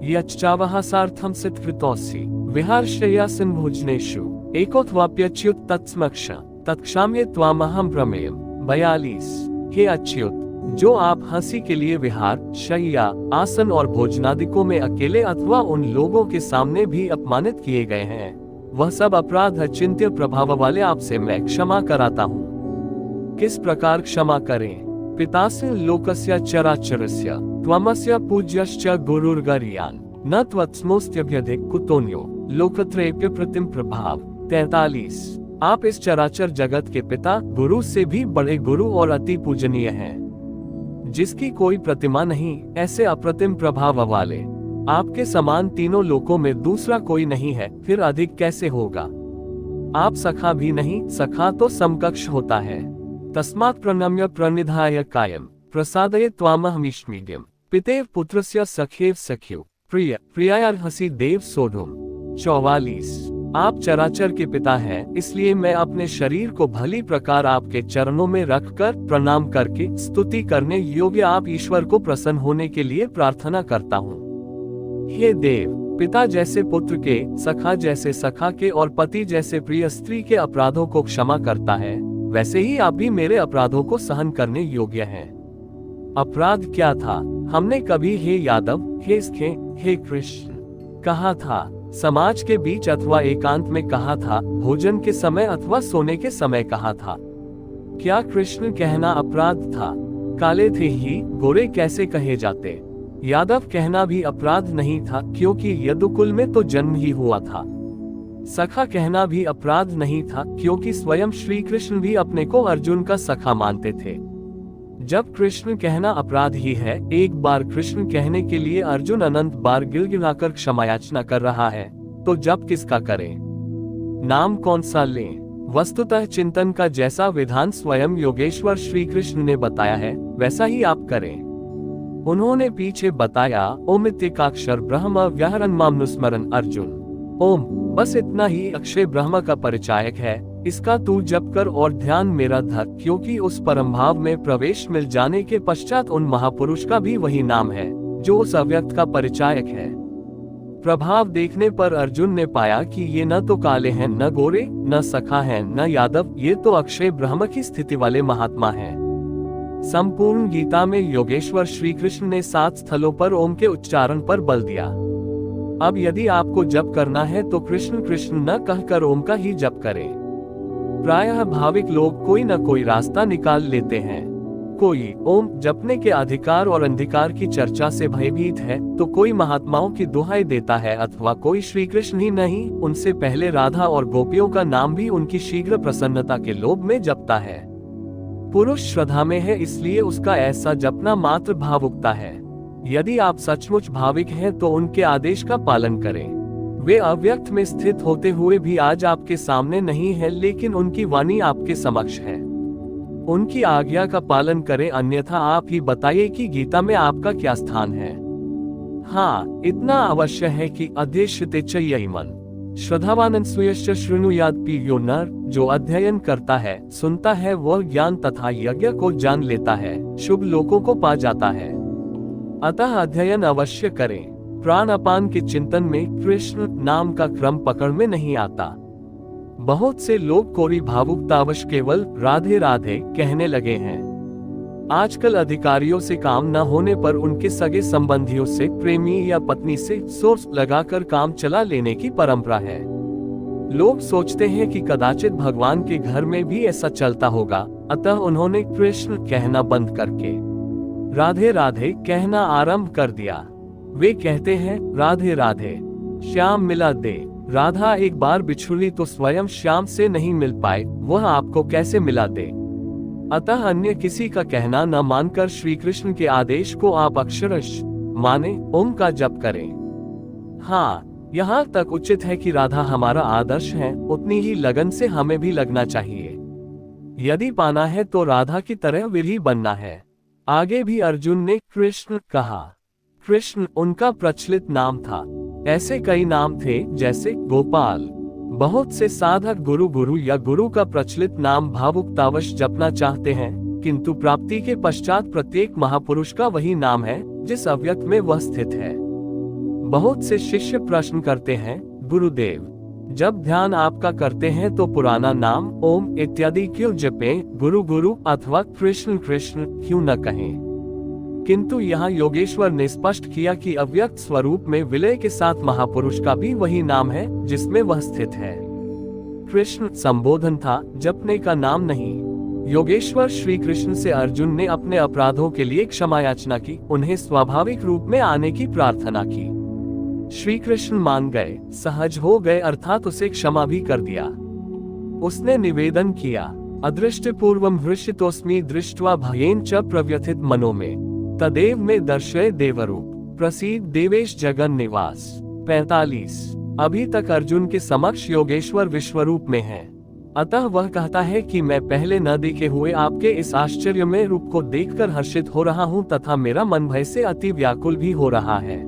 यच्चावहासार्थम सिद्धकृतोऽसि विहर्षयासिन भोजनेषु एकोत्वाप्यच्युत तत्समक्ष तत्क्षाम्ये त्वामहं प्रमेयम्। 42। हे अच्युत, जो आप हंसी के लिए विहार, शय्या, आसन और भोजनादिकों में अकेले अथवा उन लोगों के सामने भी अपमानित किए गए हैं, वह सब अपराध अचिंत्य प्रभाव वाले आपसे मैं क्षमा कराता हूँ। किस प्रकार क्षमा करें? पितास्य लोकस्य चराचरस्य त्वमस्य पूज्यश्च गुरुर्गरीयान् न त्वत्समोऽस्त्यभ्यधिक कुतोऽन्यो लोकत्रयेऽप्य प्रतिम प्रभाव। 43। आप इस चराचर जगत के पिता, गुरु से भी बड़े गुरु और अति पूजनीय हैं, जिसकी कोई प्रतिमा नहीं, ऐसे अप्रतिम प्रभाव वाले आपके समान तीनों लोकों में दूसरा कोई नहीं है, फिर अधिक कैसे होगा? आप सखा भी नहीं, सखा तो समकक्ष होता है। तस्मात् प्रणम्य प्रणिधाय कायम प्रसादये त्वामहमीश्मीड्यम् पितेव पुत्रस्य सखेव सख्यो प्रिय प्रियार्हसि देव सोढुम्। 44। आप चराचर के पिता हैं, इसलिए मैं अपने शरीर को भली प्रकार आपके चरणों में रखकर प्रणाम करके स्तुति करने योग्य आप ईश्वर को प्रसन्न होने के लिए प्रार्थना करता हूँ। हे देव, पिता जैसे पुत्र के, सखा जैसे सखा के और पति जैसे प्रिय स्त्री के अपराधों को क्षमा करता है, वैसे ही आप भी मेरे अपराधों को सहन करने योग्य हैं। अपराध क्या था? हमने कभी हे यादव, हे इसके, हे कृष्ण कहा था? समाज के बीच अथवा एकांत में कहा था? भोजन के समय अथवा सोने के समय कहा था? क्या कृष्ण कहना अपराध था? काले थे ही गोरे कैसे कहे जाते? यादव कहना भी अपराध नहीं था, क्योंकि यदुकुल में तो जन्म ही हुआ था। सखा कहना भी अपराध नहीं था, क्योंकि स्वयं श्री कृष्ण भी अपने को अर्जुन का सखा मानते थे। जब कृष्ण कहना अपराध ही है, एक बार कृष्ण कहने के लिए अर्जुन अनंत बार गिड़गिड़ाकर क्षमायाचना कर रहा है, तो जब किसका करें? नाम कौन सा लें? वस्तुतः चिंतन का जैसा विधान स्वयं योगेश्वर श्री कृष्ण ने बताया है, वैसा ही आप करें। उन्होंने पीछे बताया, ओम इत्येकाक्षर ब्रह्म व्याहरन् मामनुस्मरन् अर्जुन। ओम, बस इतना ही अक्षय ब्रह्म का परिचायक है, इसका तू जप कर और ध्यान मेरा धर, क्योंकि उस परम भाव में प्रवेश मिल जाने के पश्चात उन महापुरुष का भी वही नाम है, जो उस अव्यक्त का परिचायक है। प्रभाव देखने पर अर्जुन ने पाया कि ये न तो काले हैं, न गोरे, न सखा हैं, न यादव, ये तो अक्षय ब्रह्म की स्थिति वाले महात्मा हैं। संपूर्ण गीता में योगेश्वर श्री कृष्ण ने 7 स्थलों पर ओम के उच्चारण पर बल दिया। अब यदि आपको जप करना है तो कृष्ण कृष्ण न कहकर ओम का ही जप करें। प्रायः भाविक लोग कोई न कोई रास्ता निकाल लेते हैं। कोई ओम जपने के अधिकार और अंधकार की चर्चा से भयभीत है, तो कोई महात्माओं की दुहाई देता है, अथवा कोई श्री कृष्ण ही नहीं, उनसे पहले राधा और गोपियों का नाम भी उनकी शीघ्र प्रसन्नता के लोभ में जपता है। पुरुष श्रद्धा में है, इसलिए उसका ऐसा जपना मात्र भावुकता है। यदि आप सचमुच भाविक हैं तो उनके आदेश का पालन करें। वे अव्यक्त में स्थित होते हुए भी आज आपके सामने नहीं है, लेकिन उनकी वाणी आपके समक्ष है। उनकी आज्ञा का पालन करें, अन्यथा आप ही बताइए कि गीता में आपका क्या स्थान है। हाँ, इतना अवश्य है कि अध्येष्यते च यैमन श्रद्धावानन् सूयश्च शृणुयात् पीयो नर। जो अध्ययन करता है, सुनता है, वह ज्ञान तथा यज्ञ को जान लेता है, शुभ लोकों को पा जाता है। अतः अध्ययन अवश्य करें। प्राण अपान के चिंतन में कृष्ण नाम का क्रम पकड़ में नहीं आता। बहुत से लोग कोरी भावुकतावश केवल राधे राधे कहने लगे हैं। आजकल अधिकारियों से काम न होने पर उनके सगे संबंधियों से, प्रेमी या पत्नी से सोर्स लगाकर काम चला लेने की परंपरा है। लोग सोचते हैं कि कदाचित भगवान के घर में भी ऐसा चलता होगा, अतः उन्होंने कृष्ण कहना बंद करके राधे राधे कहना आरंभ कर दिया। वे कहते हैं, राधे राधे श्याम मिला दे। राधा एक बार बिछुड़ी तो स्वयं श्याम से नहीं मिल पाए, वह आपको कैसे मिला दे? अतः अन्य किसी का कहना न मानकर श्री कृष्ण के आदेश को आप अक्षरश माने, ओम का जप करें। हाँ, यहाँ तक उचित है कि राधा हमारा आदर्श है, उतनी ही लगन से हमें भी लगना चाहिए। यदि पाना है तो राधा की तरह विरही बनना है। आगे भी अर्जुन ने कृष्ण कहा। कृष्ण उनका प्रचलित नाम था। ऐसे कई नाम थे, जैसे गोपाल। बहुत से साधक गुरु गुरु या गुरु का प्रचलित नाम भावुकतावश जपना चाहते हैं, किंतु प्राप्ति के पश्चात प्रत्येक महापुरुष का वही नाम है जिस अव्यक्त में वह स्थित है। बहुत से शिष्य प्रश्न करते हैं, गुरुदेव, जब ध्यान आपका करते हैं तो पुराना नाम ओम इत्यादि क्यों जपें, गुरु गुरु अथवा कृष्ण कृष्ण क्यों न कहें? किंतु यहाँ योगेश्वर ने स्पष्ट किया कि अव्यक्त स्वरूप में विलय के साथ महापुरुष का भी वही नाम है जिसमें वह स्थित है। कृष्ण संबोधन था, जपने का नाम नहीं। योगेश्वर श्री कृष्ण से अर्जुन ने अपने अपराधों के लिए क्षमा याचना की, उन्हें स्वाभाविक रूप में आने की प्रार्थना की। श्री कृष्ण मान गए, सहज हो गए, अर्थात उसे क्षमा भी कर दिया। उसने निवेदन किया, अदृष्ट पूर्वम हृषितोस्मि दृष्ट्वा भयेन च प्रव्यथित मनो में तदेव में दर्शय देवरूप प्रसीद देवेश जगन निवास। 45। अभी तक अर्जुन के समक्ष योगेश्वर विश्वरूप में है, अतः वह कहता है कि मैं पहले न देखे हुए आपके इस आश्चर्यमय रूप को देखकर हर्षित हो रहा हूँ तथा मेरा मन भय से अति व्याकुल भी हो रहा है।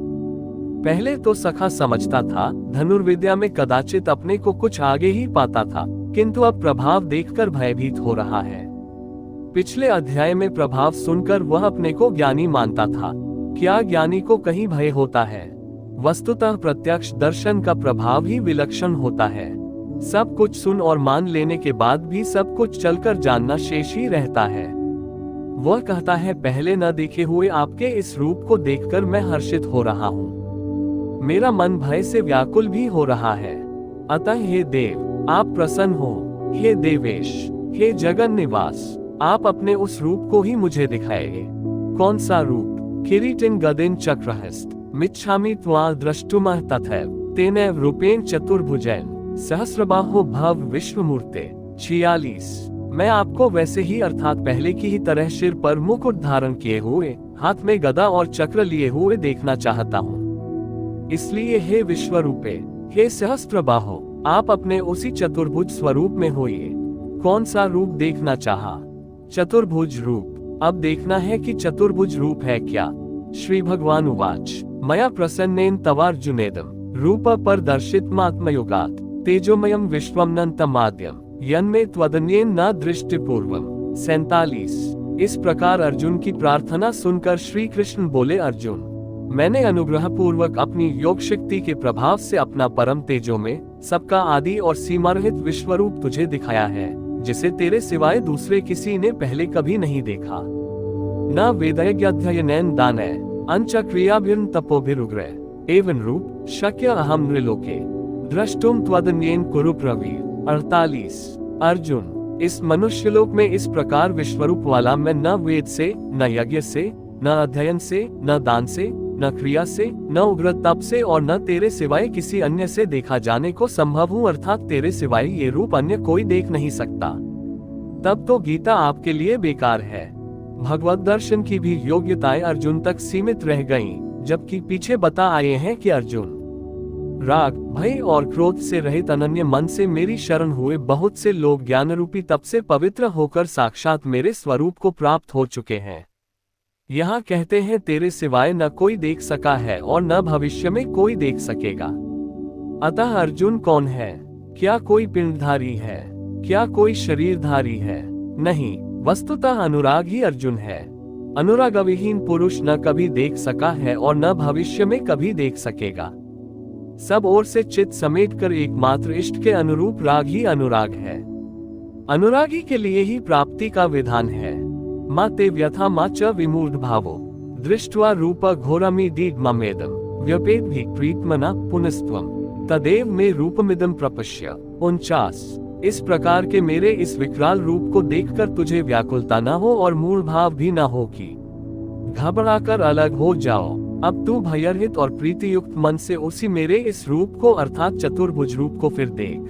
पहले तो सखा समझता था, धनुर्विद्या में कदाचित अपने को कुछ आगे ही पाता था, किंतु अब प्रभाव देखकर भयभीत हो रहा है। पिछले अध्याय में प्रभाव सुनकर वह अपने को ज्ञानी मानता था। क्या ज्ञानी को कहीं भय होता है? वस्तुतः प्रत्यक्ष दर्शन का प्रभाव ही विलक्षण होता है। सब कुछ सुन और मान लेने के बाद भी सब कुछ चलकर जानना शेष ही रहता है। वह कहता है, पहले न देखे हुए आपके इस रूप को देखकर मैं हर्षित हो रहा हूँ, मेरा मन भय से व्याकुल भी हो रहा है। अतः हे देव, आप प्रसन्न हो। हे देवेश, हे जगन निवास, आप अपने उस रूप को ही मुझे दिखाएंगे। कौन सा रूप? किरीटिन गदिन चक्रहस्त मिच्छामि त्वा द्रष्टुमः तथैव तेनैव रूपेण चतुर्भुजैन सहस्रबाहो भव विश्वमूर्ते। 46। मैं आपको वैसे ही अर्थात पहले की ही तरह सिर पर मुकुट धारण किए हुए, हाथ में गदा और चक्र लिए हुए देखना चाहता हूँ। इसलिए हे विश्वरूपे, हे सहस्त्रबाहो, आप अपने उसी चतुर्भुज स्वरूप में होइए। कौन सा रूप देखना चाहा? चतुर्भुज रूप। अब देखना है कि चतुर्भुज रूप है क्या। श्री भगवान उवाच, मया प्रसन्नेन तवार्जुनेदम रूप प्रदर्शितमात्मयोगात् तेजोमयम विश्वमनन्तमाद्यम यन्मे त्वदन्येन न दृष्टिपूर्वम। 47। इस प्रकार अर्जुन की प्रार्थना सुनकर श्री कृष्ण बोले, अर्जुन, मैंने अनुग्रह पूर्वक अपनी योग शक्ति के प्रभाव से अपना परम तेजो में सबका आदि और सीमारहित विश्वरूप तुझे दिखाया है, जिसे तेरे सिवाय दूसरे किसी ने पहले कभी नहीं देखा। न वेदयज्ञाध्ययनेन दानैः अंच क्रियाभिर्न तपोभिरुग्रैः एवं रूप शक्य अहम नृलोके द्रष्टुम त्वदन्येन कुरु प्रवीर। 48। अर्जुन, इस मनुष्यलोक में इस प्रकार विश्वरूप वाला मैं न वेद से, न यज्ञ से, न अध्ययन से, न दान से, न क्रिया से, न उग्र तप से और न तेरे सिवाय किसी अन्य से देखा जाने को संभव हूँ, अर्थात तेरे सिवाय ये रूप अन्य कोई देख नहीं सकता। तब तो गीता आपके लिए बेकार है। भगवत दर्शन की भी योग्यताएं अर्जुन तक सीमित रह गईं, जबकि पीछे बता आए हैं कि अर्जुन, राग, भय और क्रोध से रहित अनन्य मन से मेरी शरण हुए बहुत से लोग ज्ञान रूपी तप से पवित्र होकर साक्षात मेरे स्वरूप को प्राप्त हो चुके हैं। यहाँ कहते हैं तेरे सिवाय न कोई देख सका है और न भविष्य में कोई देख सकेगा। अतः अर्जुन कौन है? क्या कोई पिंडधारी है? क्या कोई शरीरधारी है? नहीं, वस्तुतः अनुराग ही अर्जुन है। अनुरागविहीन पुरुष न कभी देख सका है और न भविष्य में कभी देख सकेगा। सब ओर से चित्त समेटकर एकमात्र इष्ट के अनुरूप राग ही अनुराग है। अनुरागी के लिए ही प्राप्ति का विधान है। माते व्यथा मा च विमूढ़ भावो दृष्ट्वा रूप घोरमिदीड्ममेदं व्यपेत भी प्रीतमना पुनस्त्वम तदेव में रूपमिदं प्रपश्य। 49। इस प्रकार के मेरे इस विकराल रूप को देखकर तुझे व्याकुलता न हो और मूढ़ भाव भी न हो कि घबराकर अलग हो जाओ। अब तू भयरहित और प्रीतियुक्त मन से उसी मेरे इस रूप को अर्थात चतुर्भुज रूप को फिर देख।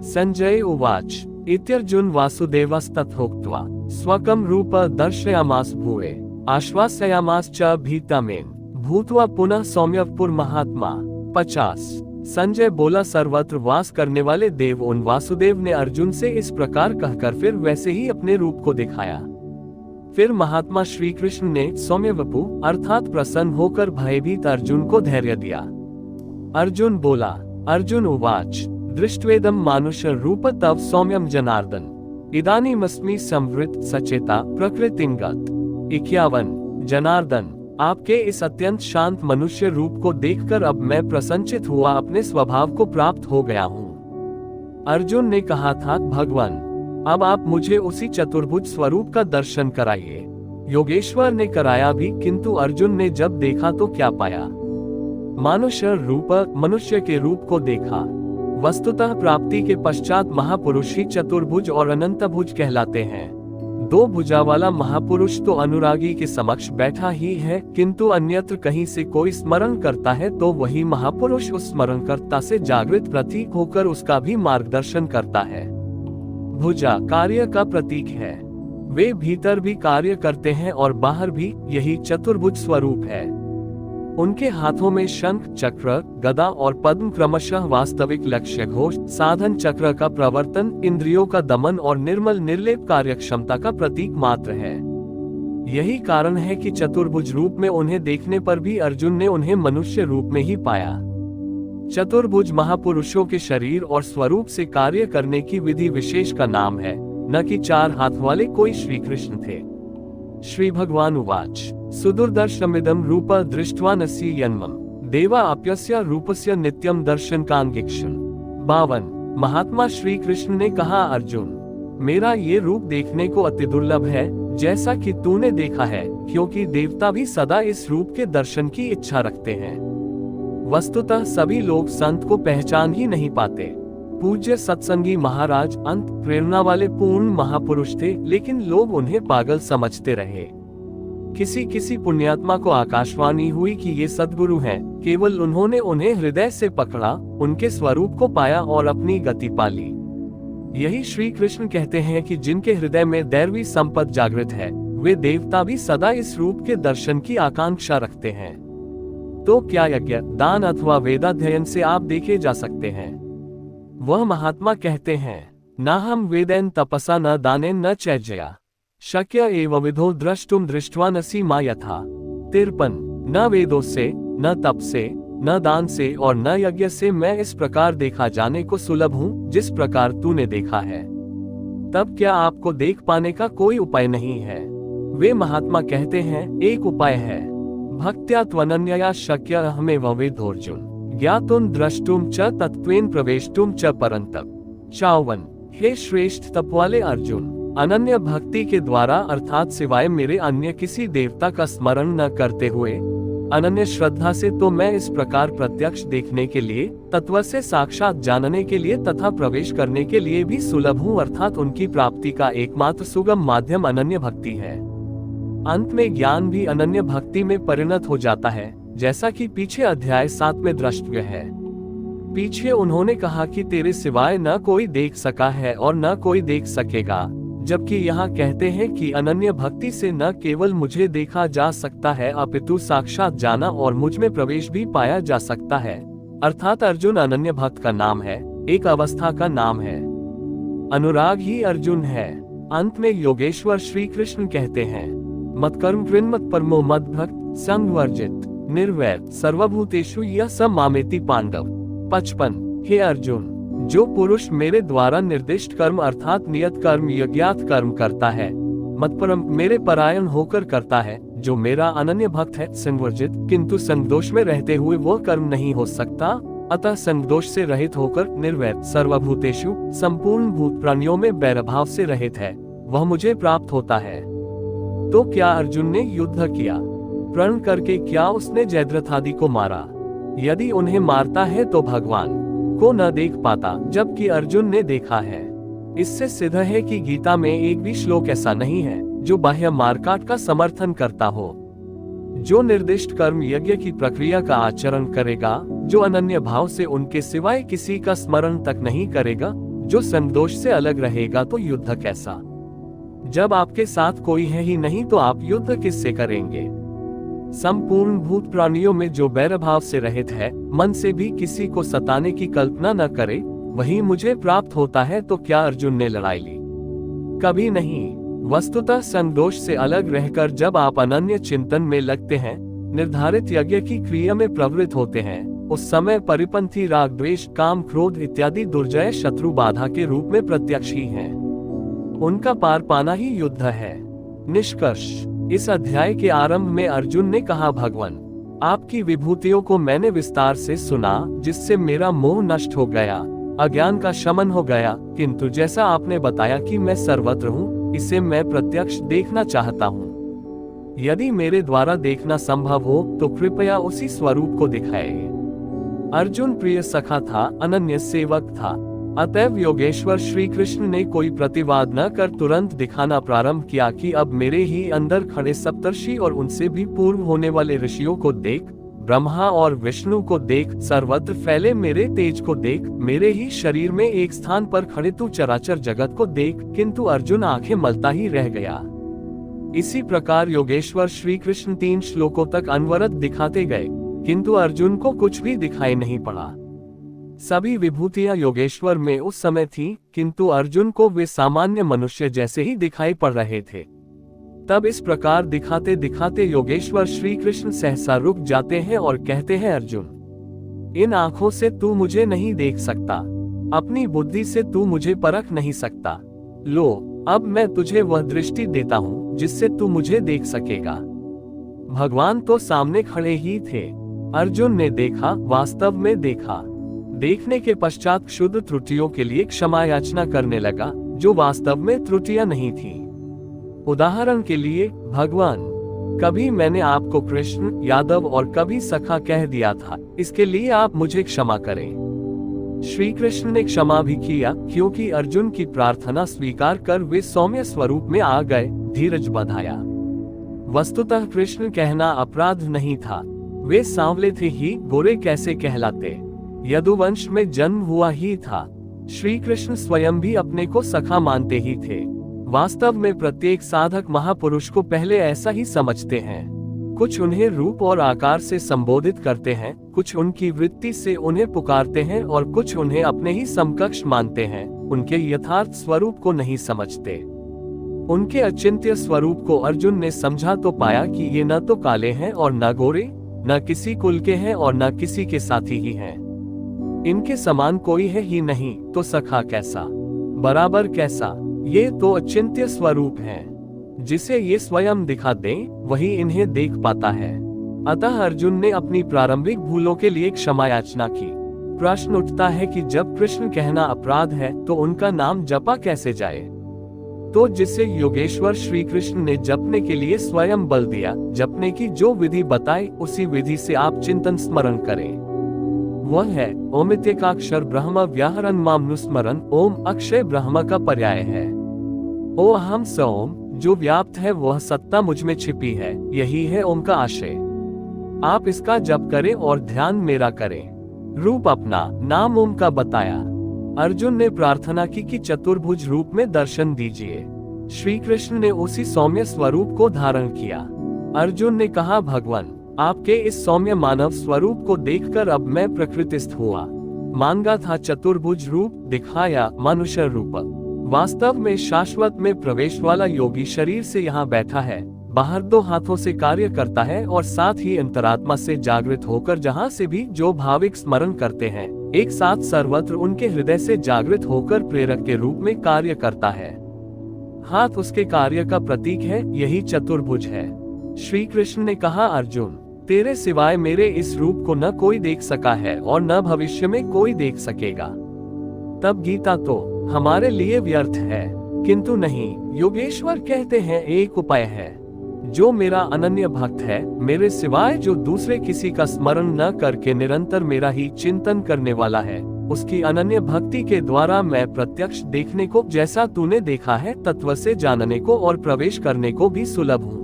संजय उवाच इत्यर्जुन वासुदेवस्तथोक्त्वा स्वकं रूप दर्शयामास भूये आश्वासयामास च भीतमेन भूत्वा पुनः सौम्यपुर महात्मा। 50। संजय बोला, सर्वत्र वास करने वाले देव उन वासुदेव ने अर्जुन से इस प्रकार कहकर फिर वैसे ही अपने रूप को दिखाया। फिर महात्मा श्री कृष्ण ने सौम्यवपु अर्थात प्रसन्न होकर भयभीत अर्जुन को धैर्य दिया। अर्जुन बोला। अर्जुन उवाच दृष्ट्वेदं मानुष रूप तव सौम्यम जनार्दन इदानीमस्मि संवृत सचेता प्रकृतिंगत। 51। जनार्दन, आपके इस अत्यंत शांत मनुष्य रूप को देखकर अब मैं प्रसन्नचित हुआ अपने स्वभाव को प्राप्त हो गया हूँ। अर्जुन ने कहा था, भगवान अब आप मुझे उसी चतुर्भुज स्वरूप का दर्शन कराइए। योगेश्वर ने कराया भी, किंतु अर्जुन ने जब देखा तो क्या पाया? मानुष्य रूप, मनुष्य के रूप को देखा। वस्तुतः प्राप्ति के पश्चात महापुरुष ही चतुर्भुज और अनंत भुज कहलाते हैं। 2 भुजा वाला महापुरुष तो अनुरागी के समक्ष बैठा ही है, किंतु अन्यत्र कहीं से कोई स्मरण करता है तो वही महापुरुष उस स्मरणकर्ता से जागृत प्रतीक होकर उसका भी मार्गदर्शन करता है। भुजा कार्य का प्रतीक है। वे भीतर भी कार्य करते हैं और बाहर भी, यही चतुर्भुज स्वरूप है। उनके हाथों में शंख, चक्र, गदा और पद्म क्रमशः वास्तविक लक्ष्य घोष, साधन चक्र का प्रवर्तन, इंद्रियों का दमन और निर्मल निर्लेप कार्य क्षमता का प्रतीक मात्र है। यही कारण है कि चतुर्भुज रूप में उन्हें देखने पर भी अर्जुन ने उन्हें मनुष्य रूप में ही पाया। चतुर्भुज महापुरुषों के शरीर और स्वरूप से कार्य करने की विधि विशेष का नाम है, न कि 4 हाथ वाले कोई श्री कृष्ण थे। श्री भगवान उवाच सुदुर्दर्शमिदं रूप दृष्ट्वा नसि यन्मम देवा अप्यस्य रूपस्य नित्यम दर्शन कांगिक्षण। 52। महात्मा श्री कृष्ण ने कहा, अर्जुन मेरा ये रूप देखने को अति दुर्लभ है, जैसा कि तूने देखा है, क्योंकि देवता भी सदा इस रूप के दर्शन की इच्छा रखते हैं। वस्तुतः सभी लोग संत को पहचान ही नहीं पाते। पूज्य सत्संगी महाराज अंत प्रेरणा वाले पूर्ण महापुरुष थे, लेकिन लोग उन्हें पागल समझते रहे। किसी किसी पुण्यात्मा को आकाशवाणी हुई कि ये सद्गुरु हैं, केवल उन्होंने उन्हें हृदय से पकड़ा, उनके स्वरूप को पाया और अपनी गति पाली। यही श्री कृष्ण कहते हैं कि जिनके हृदय में दैवी संपद जागृत है, वे देवता भी सदा इस रूप के दर्शन की आकांक्षा रखते हैं। तो क्या यज्ञ, दान अथवा वेदाध्ययन से आप देखे जा सकते हैं? वह महात्मा कहते हैं, न हम वेदेन तपसा न दानेन न चैर्जया शक्य एव विधो द्रष्टुम दृष्ट्वा नसी मा यथा। 53। न वेदों से, न तप से, न दान से और न यज्ञ से मैं इस प्रकार देखा जाने को सुलभ हूँ जिस प्रकार तूने देखा है। तब क्या आपको देख पाने का कोई उपाय नहीं है? वे महात्मा कहते हैं, एक उपाय है, भक्त्या त्वनन्यया शक्य हमेव वेदोर्जुन ज्ञातुम द्रष्टुम च तत्त्वेन प्रवेष्टुम च परन्तप। 54। हे श्रेष्ठ तप वाले अर्जुन, अनन्य भक्ति के द्वारा अर्थात सिवाय मेरे अन्य किसी देवता का स्मरण न करते हुए अनन्य श्रद्धा से तो मैं इस प्रकार प्रत्यक्ष देखने के लिए, तत्व से साक्षात जानने के लिए तथा प्रवेश करने के लिए भी सुलभ हूँ, अर्थात उनकी प्राप्ति का एकमात्र सुगम माध्यम अनन्य भक्ति है। अंत में ज्ञान भी अनन्य भक्ति में परिणत हो जाता है, जैसा कि पीछे अध्याय 7 में द्रष्टव्य है। पीछे उन्होंने कहा कि तेरे सिवाय न कोई देख सका है और न कोई देख सकेगा, जबकि यहाँ कहते हैं कि अनन्य भक्ति से न केवल मुझे देखा जा सकता है अपितु साक्षात जाना और मुझ में प्रवेश भी पाया जा सकता है। अर्थात अर्जुन अनन्य भक्त का नाम है, एक अवस्था का नाम है। अनुराग ही अर्जुन है। अंत में योगेश्वर श्री कृष्ण कहते हैं, मत्कर्म कृन्मत परमो मद भक्त संग वर्जित निर्वैर सर्वभूतेषु यः स मामेति पांडव। 55। हे अर्जुन, जो पुरुष मेरे द्वारा निर्दिष्ट कर्म अर्थात नियत कर्म यज्ञात कर्म करता है, मतपरम मेरे परायण होकर करता है, जो मेरा अनन्य भक्त है, संवर्जित किंतु संगदोष में रहते हुए वह कर्म नहीं हो सकता, अतः संगदोष से रहित होकर निर्वैर सर्वभूतेषु संपूर्ण भूत प्राणियों में बैरभाव से रहित है, वह मुझे प्राप्त होता है। तो क्या अर्जुन ने युद्ध किया? प्रण करके क्या उसने जयद्रथ को मारा? यदि उन्हें मारता है तो भगवान को न देख पाता, जबकि अर्जुन ने देखा है। इससे सिद्ध है कि गीता में एक भी श्लोक ऐसा नहीं है जो बाह्य मारकाट का समर्थन करता हो। जो निर्दिष्ट कर्म यज्ञ की प्रक्रिया का आचरण करेगा, जो अनन्य भाव से उनके सिवाय किसी का स्मरण तक नहीं करेगा, जो संदोष से अलग रहेगा, तो युद्ध कैसा? जब आपके साथ कोई है ही नहीं तो आप युद्ध किससे करेंगे? संपूर्ण भूत प्राणियों में जो बैरभाव से रहित है, मन से भी किसी को सताने की कल्पना न करे, वही मुझे प्राप्त होता है। तो क्या अर्जुन ने लड़ाई ली? कभी नहीं। वस्तुतः संदोष से अलग रहकर जब आप अनन्य चिंतन में लगते हैं, निर्धारित यज्ञ की क्रिया में प्रवृत्त होते हैं, उस समय परिपंथी राग द्वेष काम क्रोध इत्यादि दुर्जय शत्रु बाधा के रूप में प्रत्यक्ष ही हैं। उनका पार पाना ही युद्ध है। निष्कर्ष, इस अध्याय के आरंभ में अर्जुन ने कहा, भगवान आपकी विभूतियों को मैंने विस्तार से सुना, जिससे मेरा मोह नष्ट हो गया, अज्ञान का शमन हो गया, किंतु जैसा आपने बताया कि मैं सर्वत्र हूँ, इसे मैं प्रत्यक्ष देखना चाहता हूँ। यदि मेरे द्वारा देखना संभव हो तो कृपया उसी स्वरूप को दिखाए। अर्जुन प्रिय सखा था, अनन्य सेवक था, अतएव योगेश्वर श्री कृष्ण ने कोई प्रतिवाद न कर तुरंत दिखाना प्रारंभ किया कि अब मेरे ही अंदर खड़े सप्तर्षि और उनसे भी पूर्व होने वाले ऋषियों को देख, ब्रह्मा और विष्णु को देख, सर्वत्र फैले मेरे तेज को देख, मेरे ही शरीर में एक स्थान पर खड़े तू चराचर जगत को देख। किंतु अर्जुन आंखें मलता ही रह गया। इसी प्रकार योगेश्वर श्री कृष्ण 3 श्लोकों तक अनवरत दिखाते गए, किंतु अर्जुन को कुछ भी दिखाई नहीं पड़ा। सभी विभूतियां योगेश्वर में उस समय थीं, किंतु अर्जुन को वे सामान्य मनुष्य जैसे ही दिखाई पड़ रहे थे। तब इस प्रकार दिखाते दिखाते योगेश्वर श्री कृष्ण सहसा रुक जाते हैं और कहते हैं, अर्जुन इन आंखों से तू मुझे नहीं देख सकता, अपनी बुद्धि से तू मुझे परख नहीं सकता। लो, अब मैं तुझे वह दृष्टि देता हूँ जिससे तू मुझे देख सकेगा। भगवान तो सामने खड़े ही थे। अर्जुन ने देखा, वास्तव में देखा। देखने के पश्चात क्षुद्र त्रुटियों के लिए क्षमा याचना करने लगा, जो वास्तव में त्रुटियां नहीं थी। उदाहरण के लिए, भगवान कभी मैंने आपको कृष्ण, यादव और कभी सखा कह दिया था, इसके लिए आप मुझे क्षमा करें। श्री कृष्ण ने क्षमा भी किया, क्योंकि अर्जुन की प्रार्थना स्वीकार कर वे सौम्य स्वरूप में आ गए, धीरज बंधाया। वस्तुतः कृष्ण कहना अपराध नहीं था, वे सांवले थे ही, गोरे कैसे कहलाते। यदुवंश में जन्म हुआ ही था। श्री कृष्ण स्वयं भी अपने को सखा मानते ही थे। वास्तव में प्रत्येक साधक महापुरुष को पहले ऐसा ही समझते हैं। कुछ उन्हें रूप और आकार से संबोधित करते हैं, कुछ उनकी वृत्ति से उन्हें पुकारते हैं और कुछ उन्हें अपने ही समकक्ष मानते हैं, उनके यथार्थ स्वरूप को नहीं समझते। उनके अचिंत्य स्वरूप को अर्जुन ने समझा तो पाया कि ये न तो काले हैं और न गोरे, न किसी कुल के हैं और न किसी के साथी ही हैं। इनके समान कोई है ही नहीं, तो सखा कैसा, बराबर कैसा। ये तो अचिंत्य स्वरूप हैं। जिसे ये स्वयं दिखा दें, वही इन्हें देख पाता है। अतः अर्जुन ने अपनी प्रारंभिक भूलों के लिए क्षमा याचना की। प्रश्न उठता है कि जब कृष्ण कहना अपराध है, तो उनका नाम जपा कैसे जाए। तो जिसे योगेश्वर श्री कृष्ण ने जपने के लिए स्वयं बल दिया, जपने की जो विधि बताई, उसी विधि से आप चिंतन स्मरण करें। वह है ओमित्येकाक्षर ब्रह्म व्याहरण मामनुस्मरण। ओम अक्षय ब्रह्म का पर्याय है। ओ अहम स ओम, जो व्याप्त है वह सत्ता मुझ में छिपी है, यही है ओम का आशय। आप इसका जप करें और ध्यान मेरा करें। रूप अपना, नाम ओम का बताया। अर्जुन ने प्रार्थना की कि चतुर्भुज रूप में दर्शन दीजिए। श्री कृष्ण ने उसी सौम्य स्वरूप को धारण किया। अर्जुन ने कहा, भगवान आपके इस सौम्य मानव स्वरूप को देखकर अब मैं प्रकृतिस्थ हुआ। मांगा था चतुर्भुज रूप, दिखाया मनुष्य रूप। वास्तव में शाश्वत में प्रवेश वाला योगी शरीर से यहाँ बैठा है, बाहर 2 हाथों से कार्य करता है और साथ ही अंतरात्मा से जागृत होकर जहाँ से भी जो भाविक स्मरण करते हैं, एक साथ सर्वत्र उनके हृदय से जागृत होकर प्रेरक के रूप में कार्य करता है। हाथ उसके कार्य का प्रतीक है, यही चतुर्भुज है। श्री कृष्ण ने कहा, अर्जुन तेरे सिवाय मेरे इस रूप को न कोई देख सका है और न भविष्य में कोई देख सकेगा। तब गीता तो हमारे लिए व्यर्थ है, किंतु नहीं, योगेश्वर कहते हैं एक उपाय है। जो मेरा अनन्य भक्त है, मेरे सिवाय जो दूसरे किसी का स्मरण न करके निरंतर मेरा ही चिंतन करने वाला है, उसकी अनन्य भक्ति के द्वारा मैं प्रत्यक्ष देखने को, जैसा तूने देखा है, तत्व से जानने को और प्रवेश करने को भी सुलभ हूँ।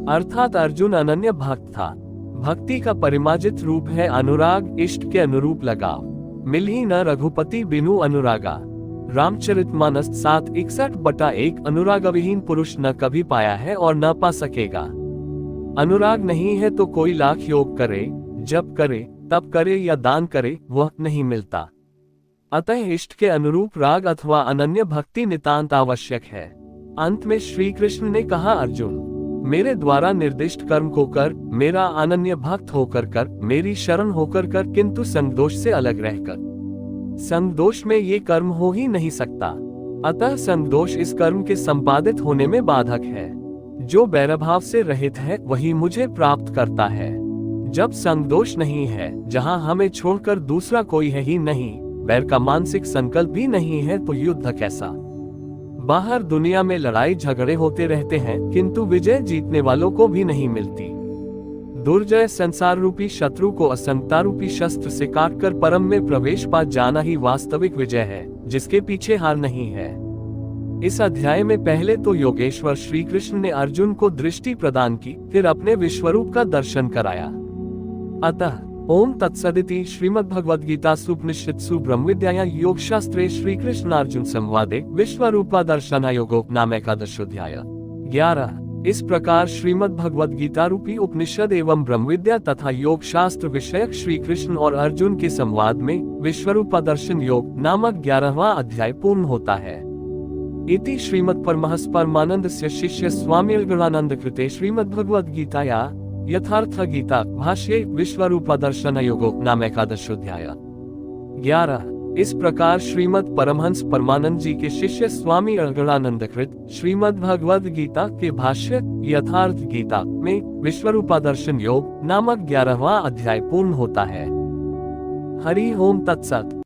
अर्थात अर्जुन अनन्य भक्त था। भक्ति का परिमार्जित रूप है अनुराग, इष्ट के अनुरूप लगाव। मिल ही न रघुपति बिनु अनुरागा। रामचरितमानस 7:61-1। अनुरागविहीन पुरुष न कभी पाया है और न पा सकेगा। अनुराग नहीं है तो कोई लाख योग करे, जप करे, तप करे या दान करे, वह नहीं मिलता। अतः इष्ट के अनुरूप राग अथवा अनन्य भक्ति नितांत आवश्यक है। अंत में श्री कृष्ण ने कहा, अर्जुन मेरे द्वारा निर्दिष्ट कर्म को कर, मेरा अनन्य भक्त होकर कर, मेरी शरण होकर कर, किंतु संगदोष से अलग रहकर। संगदोष में ये कर्म हो ही नहीं सकता, अतः संगदोष इस कर्म के संपादित होने में बाधक है। जो बैरभाव से रहित है वही मुझे प्राप्त करता है। जब संगदोष नहीं है, जहाँ हमें छोड़कर दूसरा कोई है ही नहीं, बैर का मानसिक संकल्प भी नहीं है, तो युद्ध कैसा। बाहर दुनिया में लड़ाई झगड़े होते रहते हैं, किंतु विजय जीतने वालों को भी नहीं मिलती। दुर्जय संसार रूपी शत्रु को असंगता रूपी शस्त्र से काटकर परम में प्रवेश पा जाना ही वास्तविक विजय है, जिसके पीछे हार नहीं है। इस अध्याय में पहले तो योगेश्वर श्री कृष्ण ने अर्जुन को दृष्टि प्रदान की, फिर अपने विश्वरूप का दर्शन कराया। अतः ओम तत्सदिति श्रीमद्भगवद्गीतासु उपनिषत्सु ब्रह्मविद्यायां योगशास्त्रे श्री कृष्ण अर्जुन संवादे विश्वरूपा दर्शनायोगो नाम एकादशोऽध्याय। 11। इस प्रकार श्रीमद् भगवद गीता रूपी उपनिषद एवं ब्रह्मविद्या तथा योग शास्त्र विषयक श्री कृष्ण और अर्जुन के संवाद में विश्वरूपा दर्शन योग नामक 11वां अध्याय पूर्ण होता है। इति श्रीमद् परमहंस परमानंदस्य शिष्य स्वामी अलगुणानंद कृते श्रीमद् भगवद गीताया यथार्थ गीता भाष्ये विश्वरूपा दर्शन योगो नाम एकादशोऽध्याय। 11। इस प्रकार श्रीमद् परमहंस परमानंद जी के शिष्य स्वामी अलगुणानंद कृत श्रीमद् भगवद गीता के भाष्य यथार्थ गीता में विश्वरूपा दर्शन योग नामक 11वां अध्याय पूर्ण होता है। हरि ओम तत्सत।